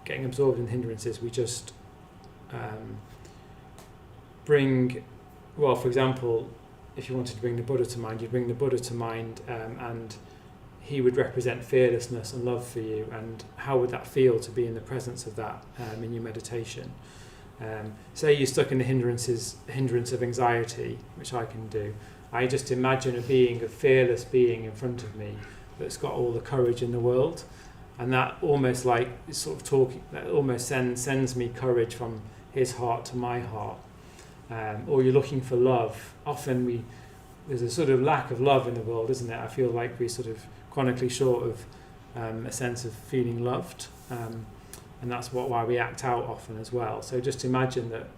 getting absorbed in hindrances, we just for example, if you wanted to bring the Buddha to mind, you'd bring the Buddha to mind, and he would represent fearlessness and love for you. And how would that feel to be in the presence of that in your meditation? Say you're stuck in the hindrance of anxiety, which I can do. I just imagine a fearless being in front of me that's got all the courage in the world, and that almost like sort of talking, that almost sends me courage from his heart to my heart. Or you're looking for love. Often there's a sort of lack of love in the world, isn't it? I feel like we're sort of chronically short of a sense of feeling loved, and that's why we act out often as well. So just imagine that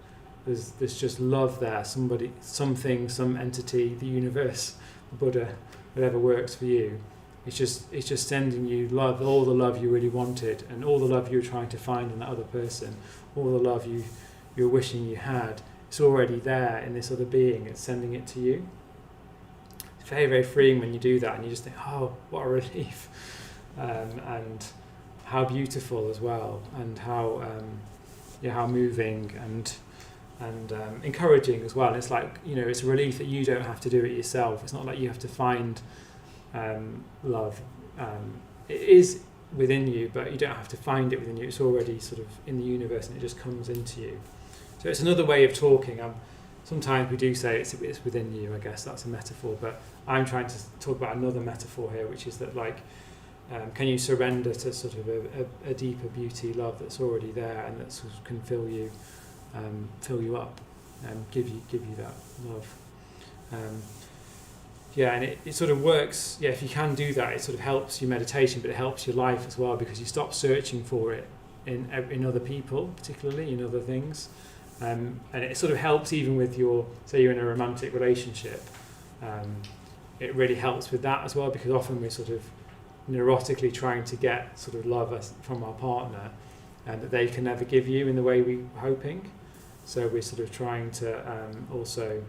there's just love there, somebody, something, some entity, the universe, the Buddha, whatever works for you. It's just sending you love, all the love you really wanted, and all the love you were trying to find in that other person, all the love you're wishing you had. It's already there in this other being. It's sending it to you. It's very, very freeing when you do that, and you just think, oh, what a relief, and how beautiful as well, and how moving and encouraging as well. And it's like, it's a relief that you don't have to do it yourself. It's not like you have to find love. It is within you, but you don't have to find it within you. It's already sort of in the universe, and it just comes into you. So it's another way of talking. Sometimes we do say it's within you. I guess that's a metaphor, but I'm trying to talk about another metaphor here, which is that can you surrender to sort of a deeper beauty, love that's already there, and that sort of can fill you up, and give you that love. And it sort of works. If you can do that, it sort of helps your meditation, but it helps your life as well, because you stop searching for it in other people, particularly in other things. And it sort of helps even with say you're in a romantic relationship. It really helps with that as well, because often we're sort of neurotically trying to get sort of love from our partner, and that they can never give you in the way we're hoping. So we're sort of trying to also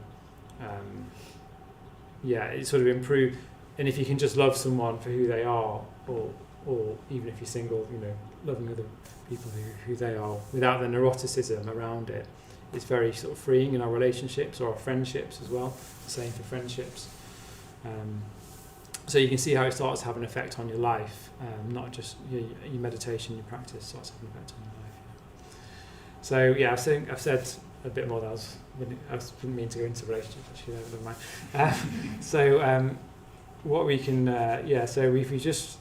it sort of improve. And if you can just love someone for who they are, or even if you're single, loving other people who they are without the neuroticism around it, it's very sort of freeing in our relationships or our friendships as well. The same for friendships. So you can see how it starts to have an effect on your life, not just your meditation, your practice starts to have an effect on your life. So I've said a bit more than I didn't mean to go into relationships, actually, never mind. What we can, so if you just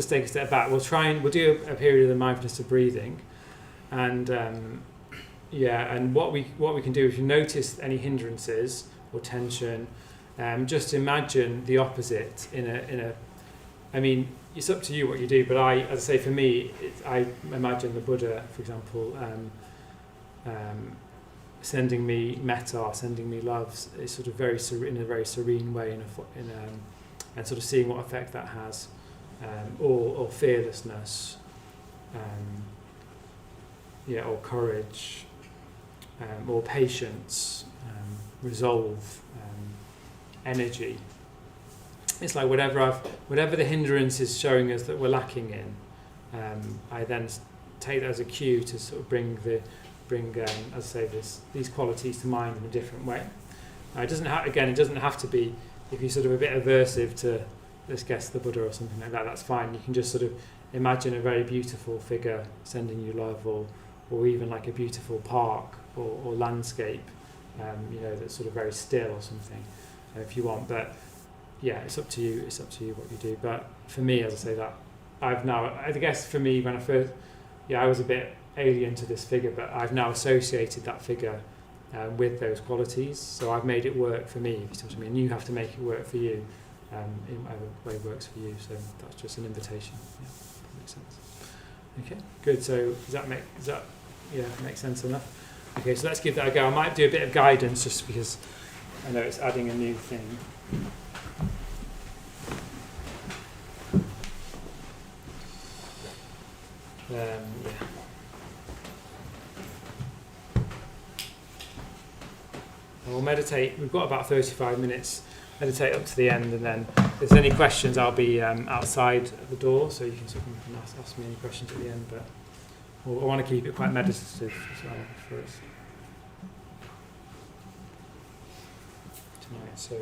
take a step back, we'll do a period of the mindfulness of breathing, and and what we can do, if you notice any hindrances or tension, just imagine the opposite I mean, it's up to you what you do, but as I say, for me, I imagine the Buddha, for example, sending me metta, sending me love, is sort of in a very serene way, and sort of seeing what effect that has, or fearlessness, or courage, or patience, resolve, energy. It's like whatever the hindrance is showing us that we're lacking in, I then take that as a cue to sort of bring as I say, these qualities to mind in a different way. It doesn't have to be if you're sort of a bit aversive to, let's guess, the Buddha or something like that, that's fine. You can just sort of imagine a very beautiful figure sending you love, or even like a beautiful park or landscape, that's sort of very still or something, if you want. But yeah, it's up to you. It's up to you what you do. But for me, as I say, that I guess for me, when I first, I was a bit alien to this figure, but I've now associated that figure with those qualities. So I've made it work for me, if you see what I mean. You have to make it work for you in whatever way works for you. So that's just an invitation. Yeah, that makes sense. Okay, good. So does that make sense enough? Okay, so let's give that a go. I might do a bit of guidance just because I know it's adding a new thing. And we'll meditate. We've got about 35 minutes. Meditate up to the end, and then if there's any questions, I'll be outside the door, so you can sort of ask me any questions at the end. But I want to keep it quite meditative as well for us tonight. So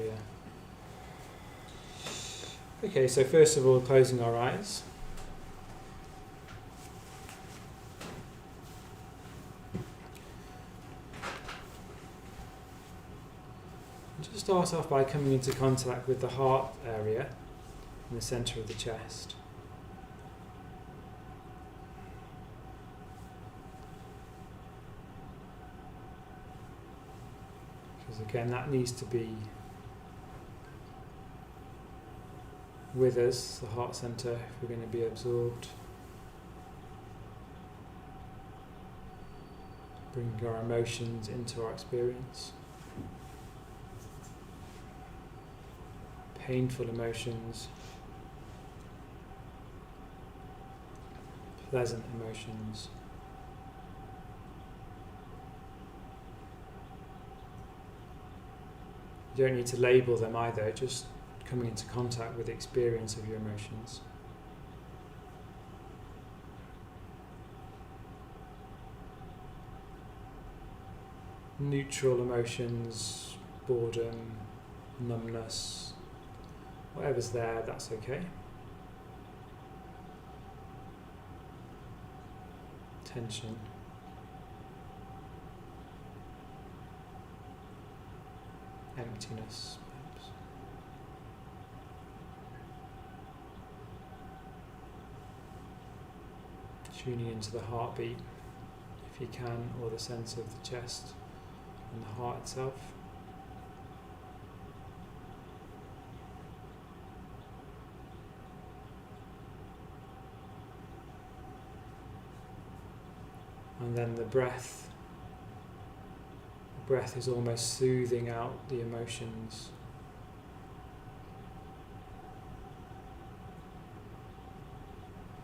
yeah. Okay. So first of all, closing our eyes. Just start off by coming into contact with the heart area in the centre of the chest. Because again, that needs to be with us, the heart centre, if we're going to be absorbed. Bring our emotions into our experience. Painful emotions, pleasant emotions, you don't need to label them either, just coming into contact with the experience of your emotions. Neutral emotions, boredom, numbness, whatever's there, that's okay. Tension. Emptiness, perhaps. Tuning into the heartbeat, if you can, or the sense of the chest and the heart itself. And then the breath. The breath is almost soothing out the emotions.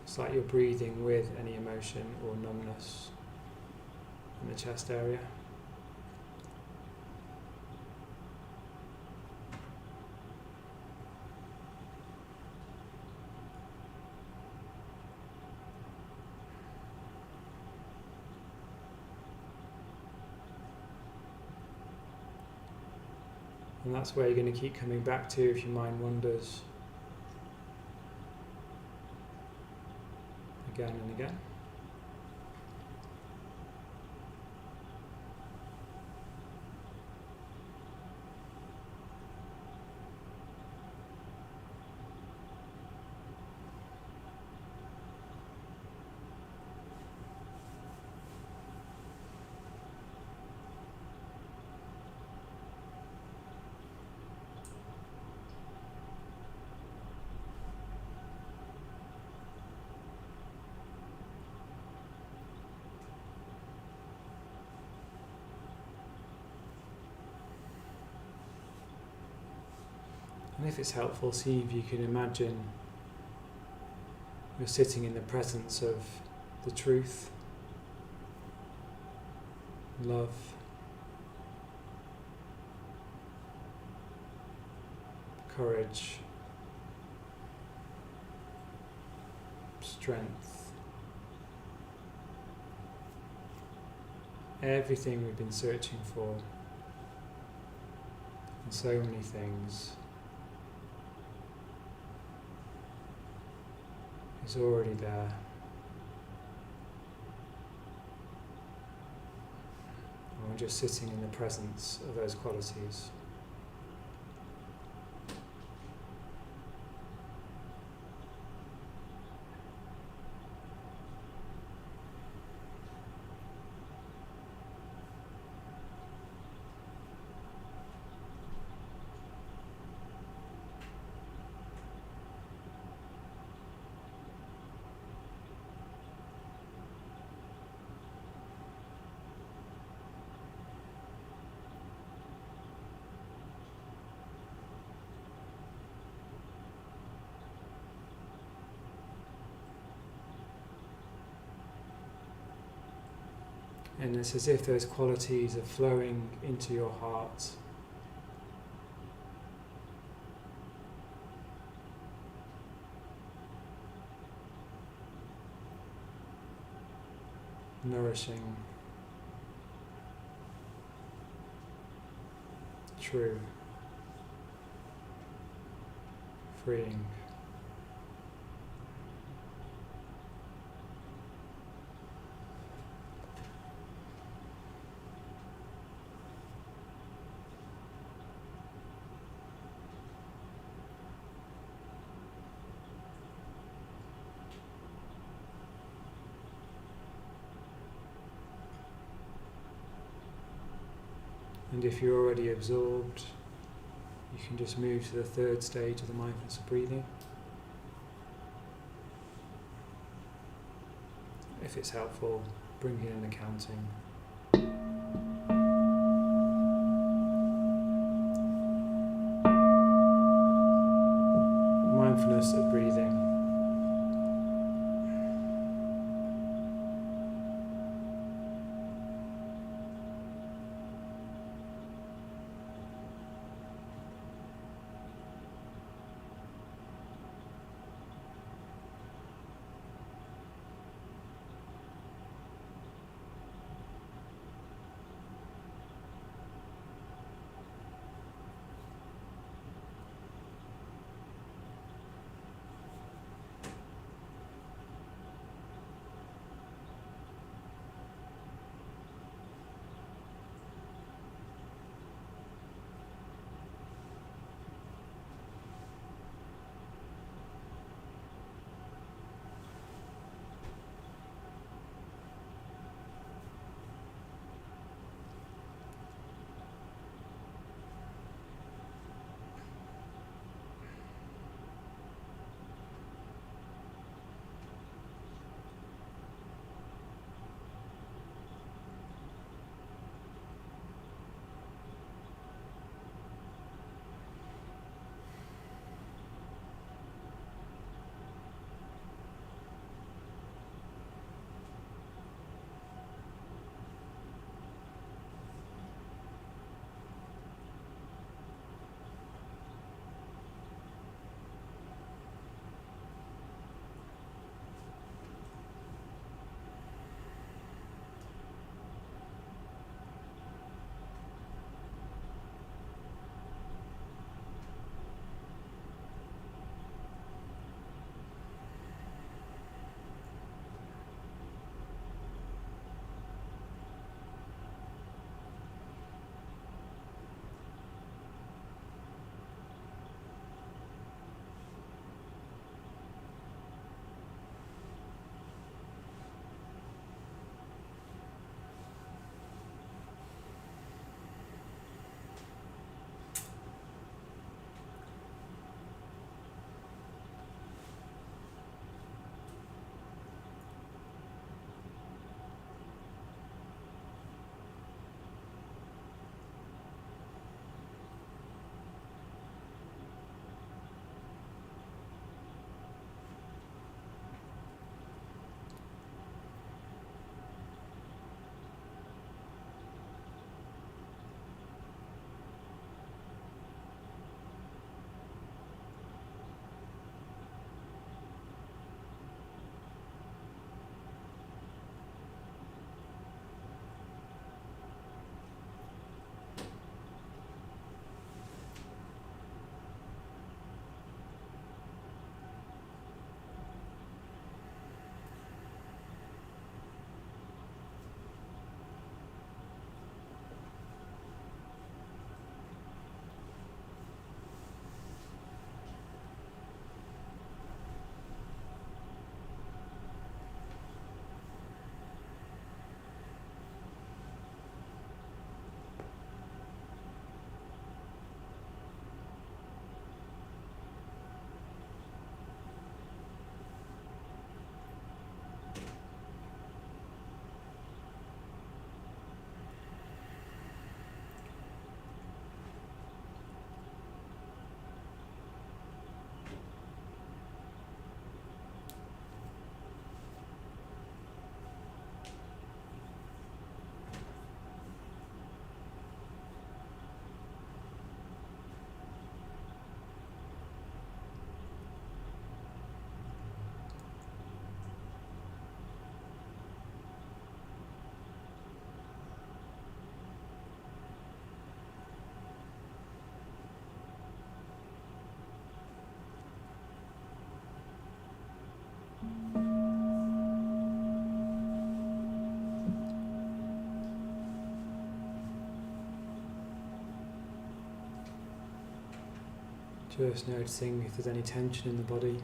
It's like you're breathing with any emotion or numbness in the chest area. And that's where you're going to keep coming back to if your mind wanders again and again. And if it's helpful, see if you can imagine you're sitting in the presence of the truth, love, courage, strength, everything we've been searching for, and so many things is already there. And we're just sitting in the presence of those qualities. And it's as if those qualities are flowing into your heart. Nourishing, true, freeing. And if you're already absorbed, you can just move to the third stage of the mindfulness of breathing. If it's helpful, bring in the counting. Mindfulness of breathing. Just noticing if there's any tension in the body,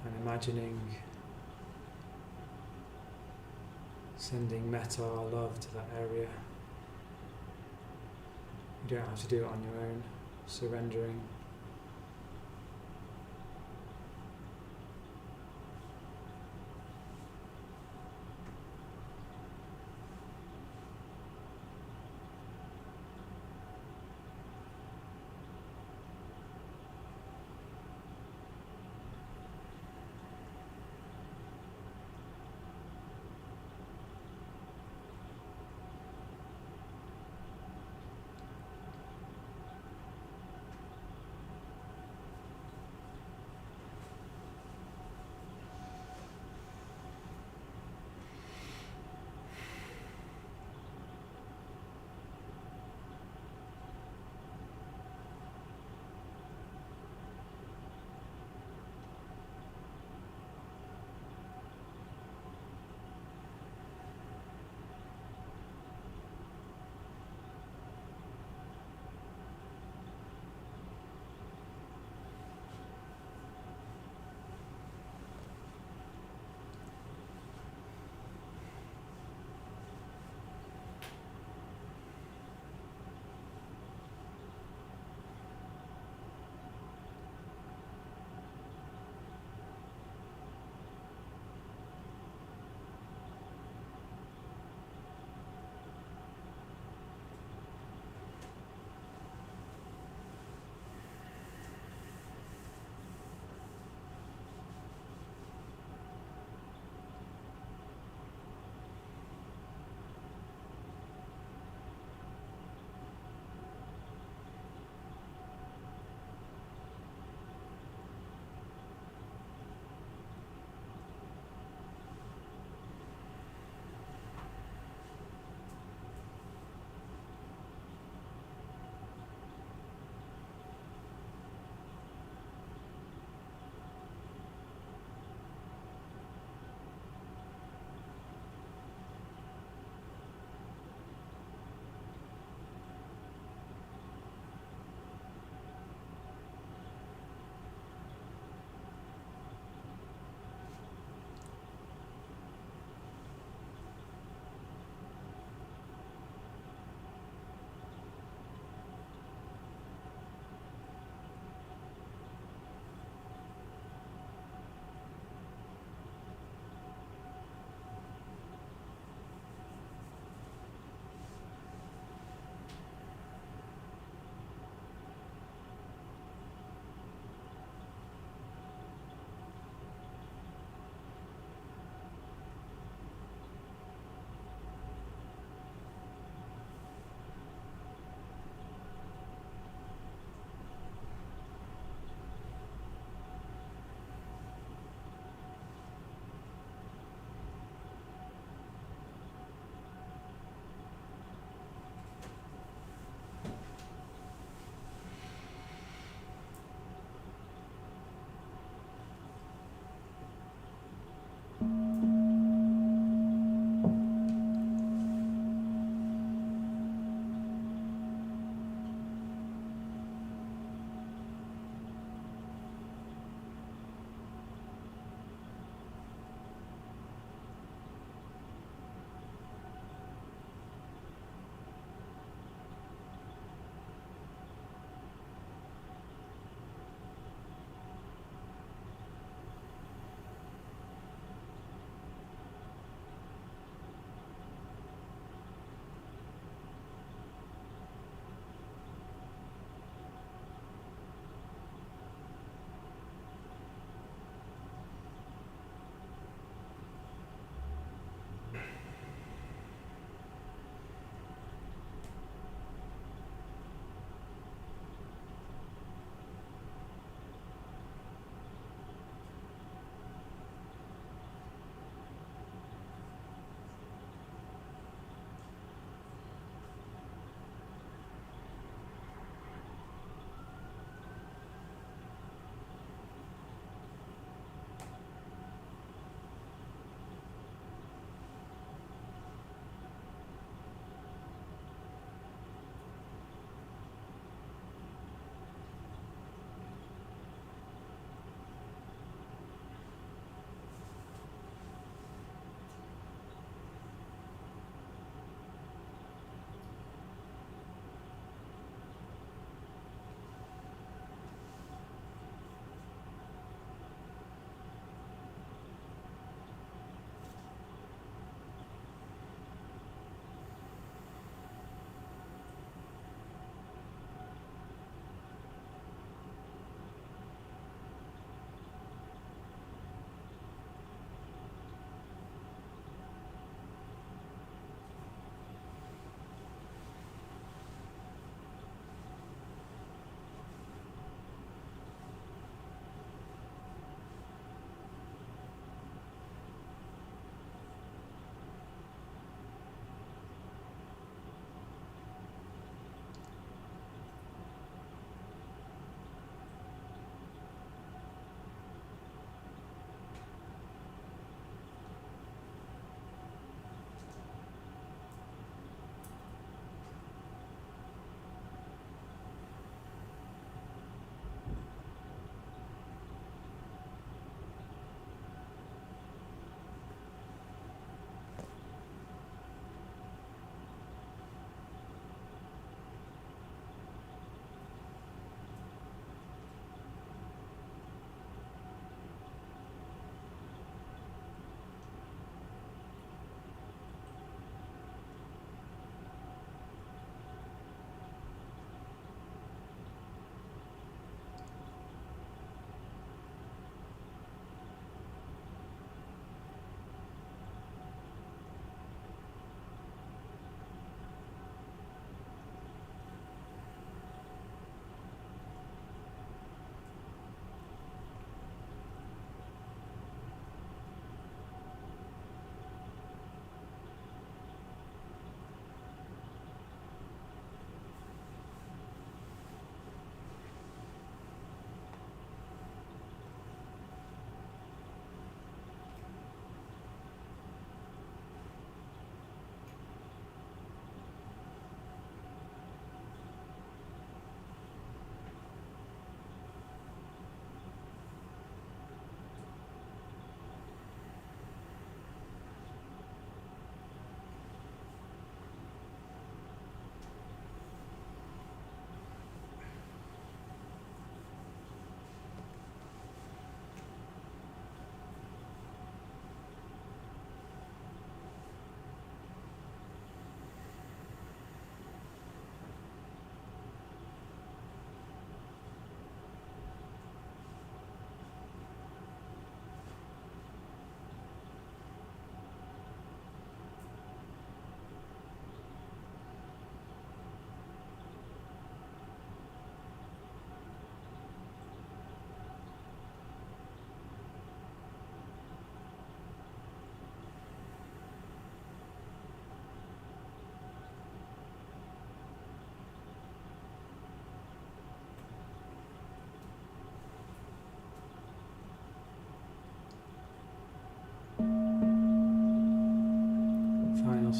and imagining sending metta or love to that area. You don't have to do it on your own, surrendering.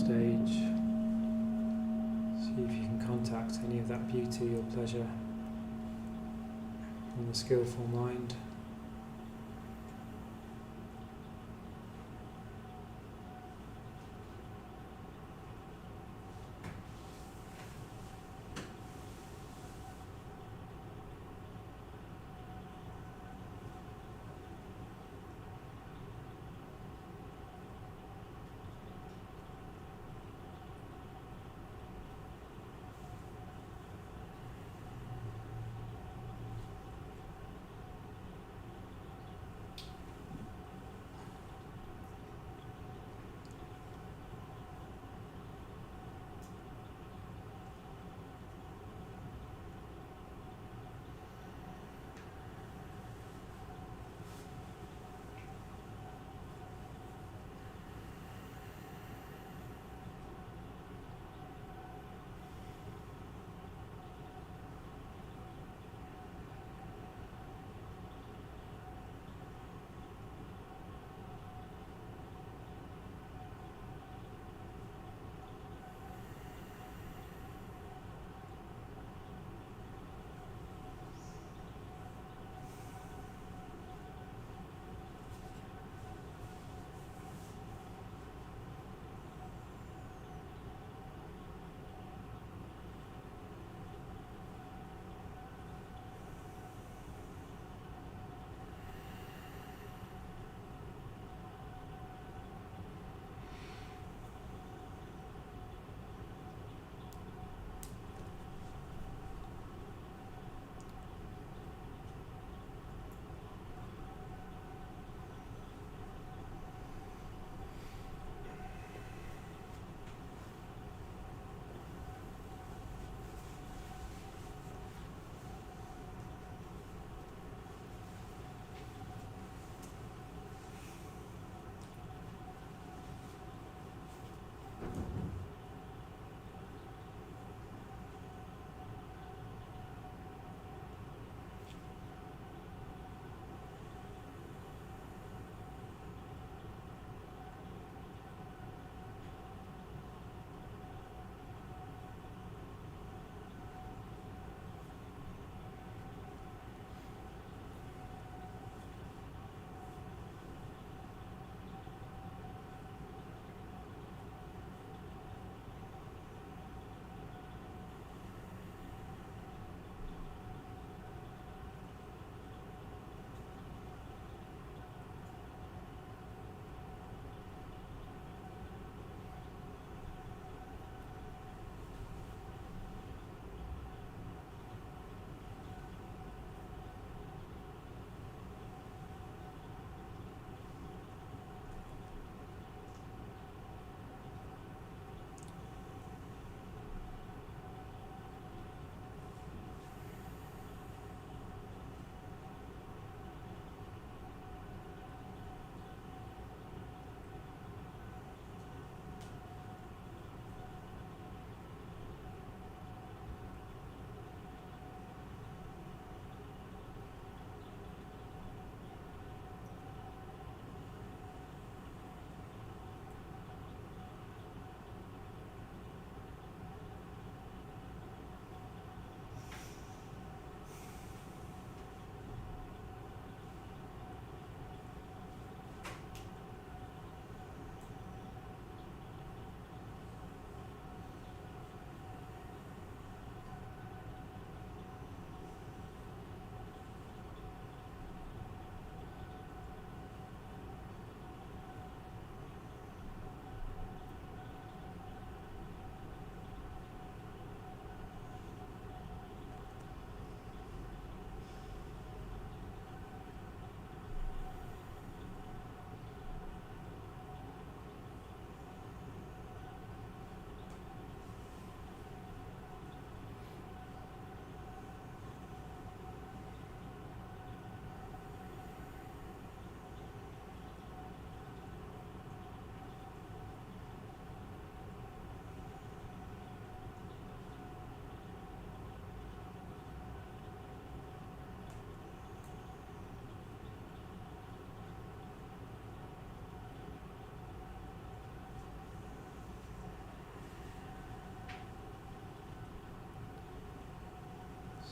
stage. See if you can contact any of that beauty or pleasure in the skillful mind.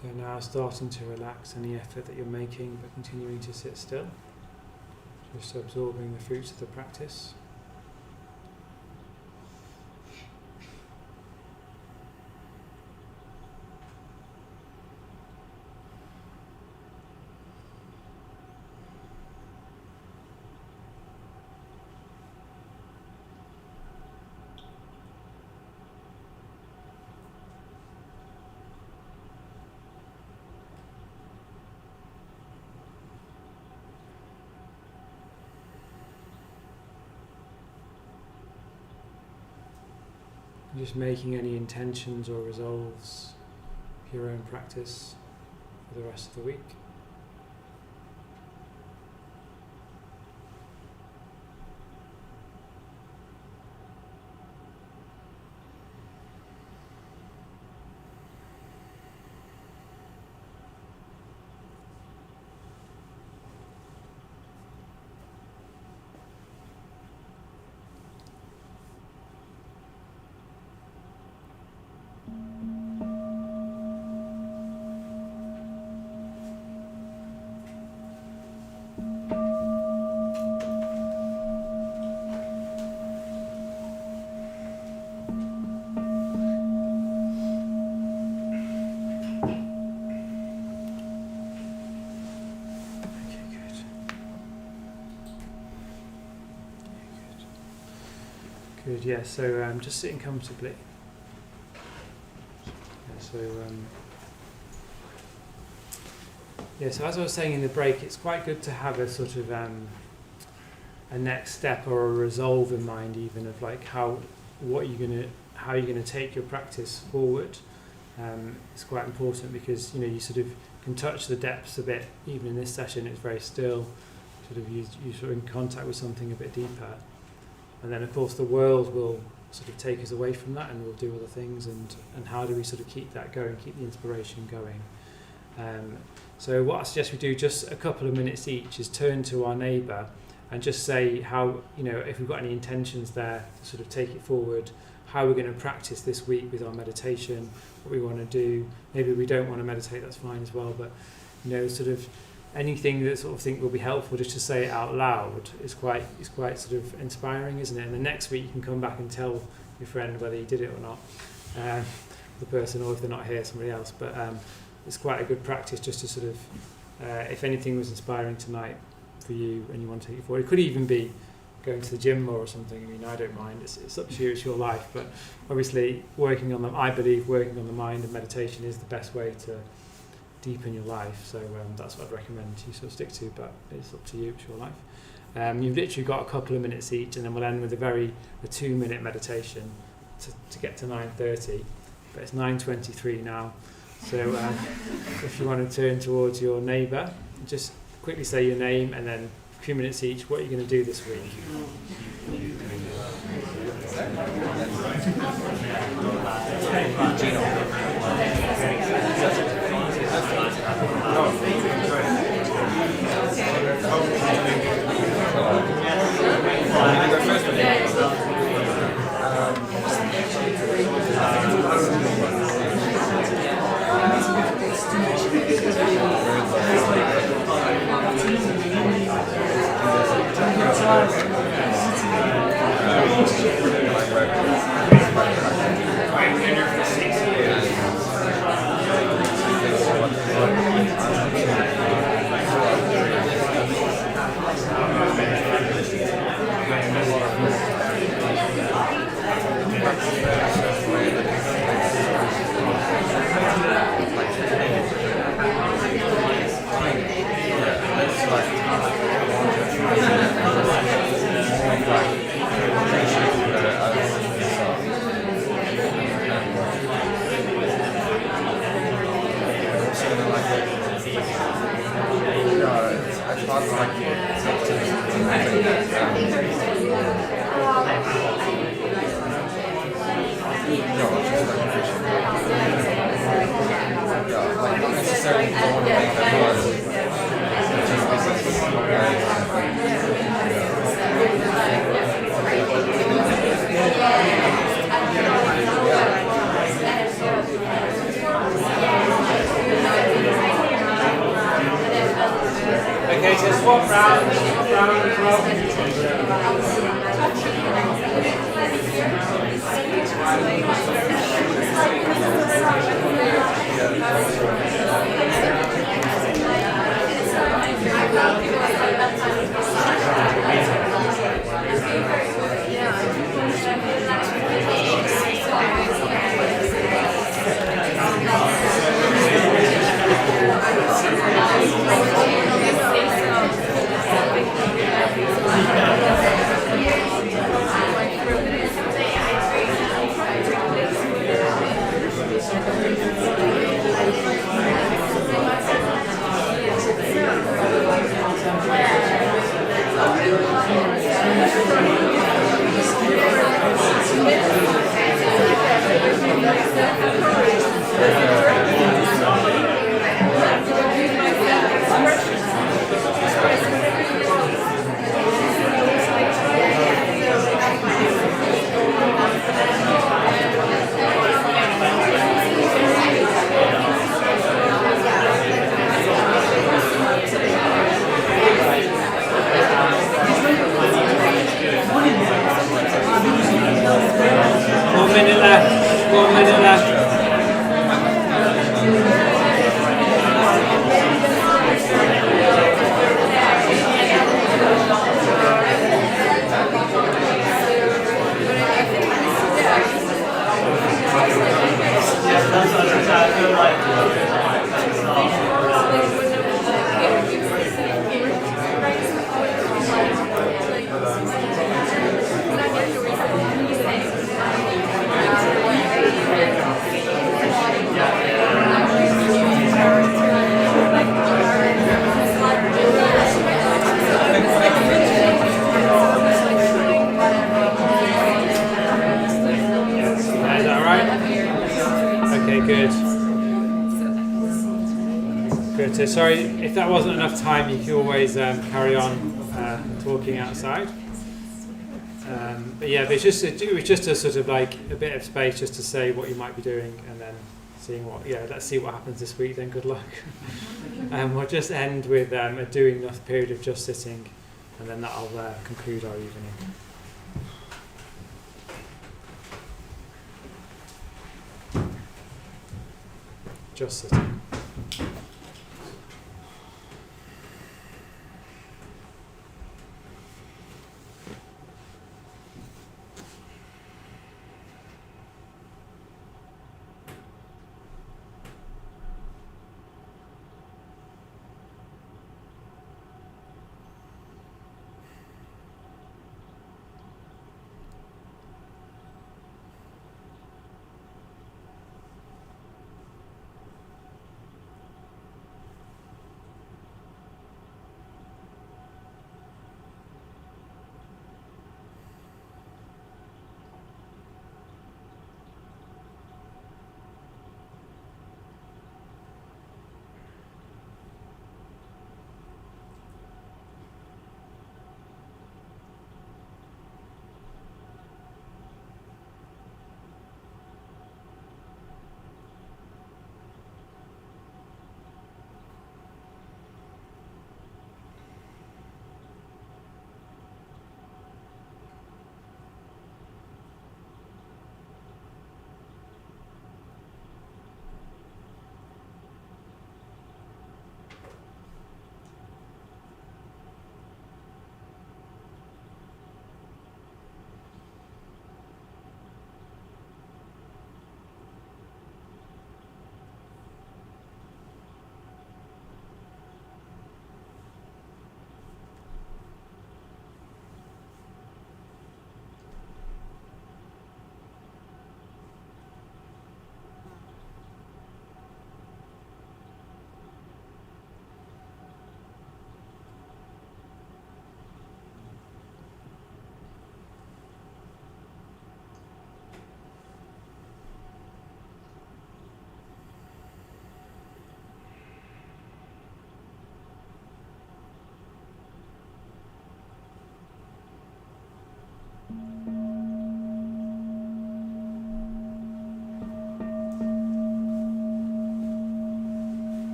So now starting to relax any effort that you're making, but continuing to sit still, just absorbing the fruits of the practice. Just making any intentions or resolves for your own practice for the rest of the week. Good, yeah, so just sitting comfortably. So as I was saying in the break, it's quite good to have a sort of a next step or a resolve in mind, even of like how you're gonna take your practice forward. It's quite important because you sort of can touch the depths a bit. Even in this session, it's very still. Sort of you sort of in contact with something a bit deeper. And then, of course, the world will sort of take us away from that and we'll do other things. And how do we sort of keep that going, keep the inspiration going? So what I suggest we do, just a couple of minutes each, is turn to our neighbour and just say how, if we've got any intentions there, to sort of take it forward, how we're going to practice this week with our meditation, what we want to do. Maybe we don't want to meditate, that's fine as well, but, sort of anything that sort of think will be helpful, just to say it out loud is quite sort of inspiring, isn't it? And the next week you can come back and tell your friend whether you did it or not, the person, or if they're not here, somebody else. But it's quite a good practice just to sort of, if anything was inspiring tonight for you and you want to take it forward, it could even be going to the gym more or something. I mean, I don't mind. It's up to you. It's your life. But obviously, I believe working on the mind and meditation is the best way to deepen your life, so that's what I'd recommend you sort of stick to, but it's up to you, it's your life. You've literally got a couple of minutes each, and then we'll end with a 2-minute meditation to get to 9:30, but it's 9:23 now, so if you want to turn towards your neighbour, just quickly say your name, and then a few minutes each, what are you going to do this week? So sorry, if that wasn't enough time, you could always carry on talking outside. But yeah, it was just a sort of like a bit of space just to say what you might be doing, and then seeing what. Yeah, let's see what happens this week. Then good luck. We'll just end with a doing nothing period of just sitting, and then that'll conclude our evening. Just sitting.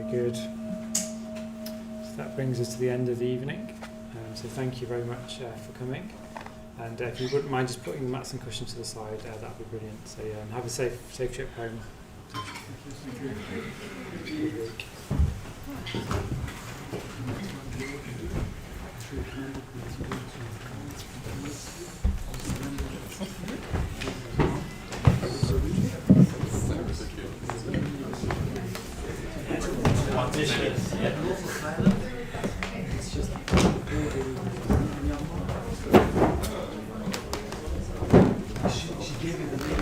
Good. So that brings us to the end of the evening. So thank you very much for coming. And if you wouldn't mind just putting the mats and cushions to the side, that would be brilliant. So have a safe trip home. Good week. She gave it the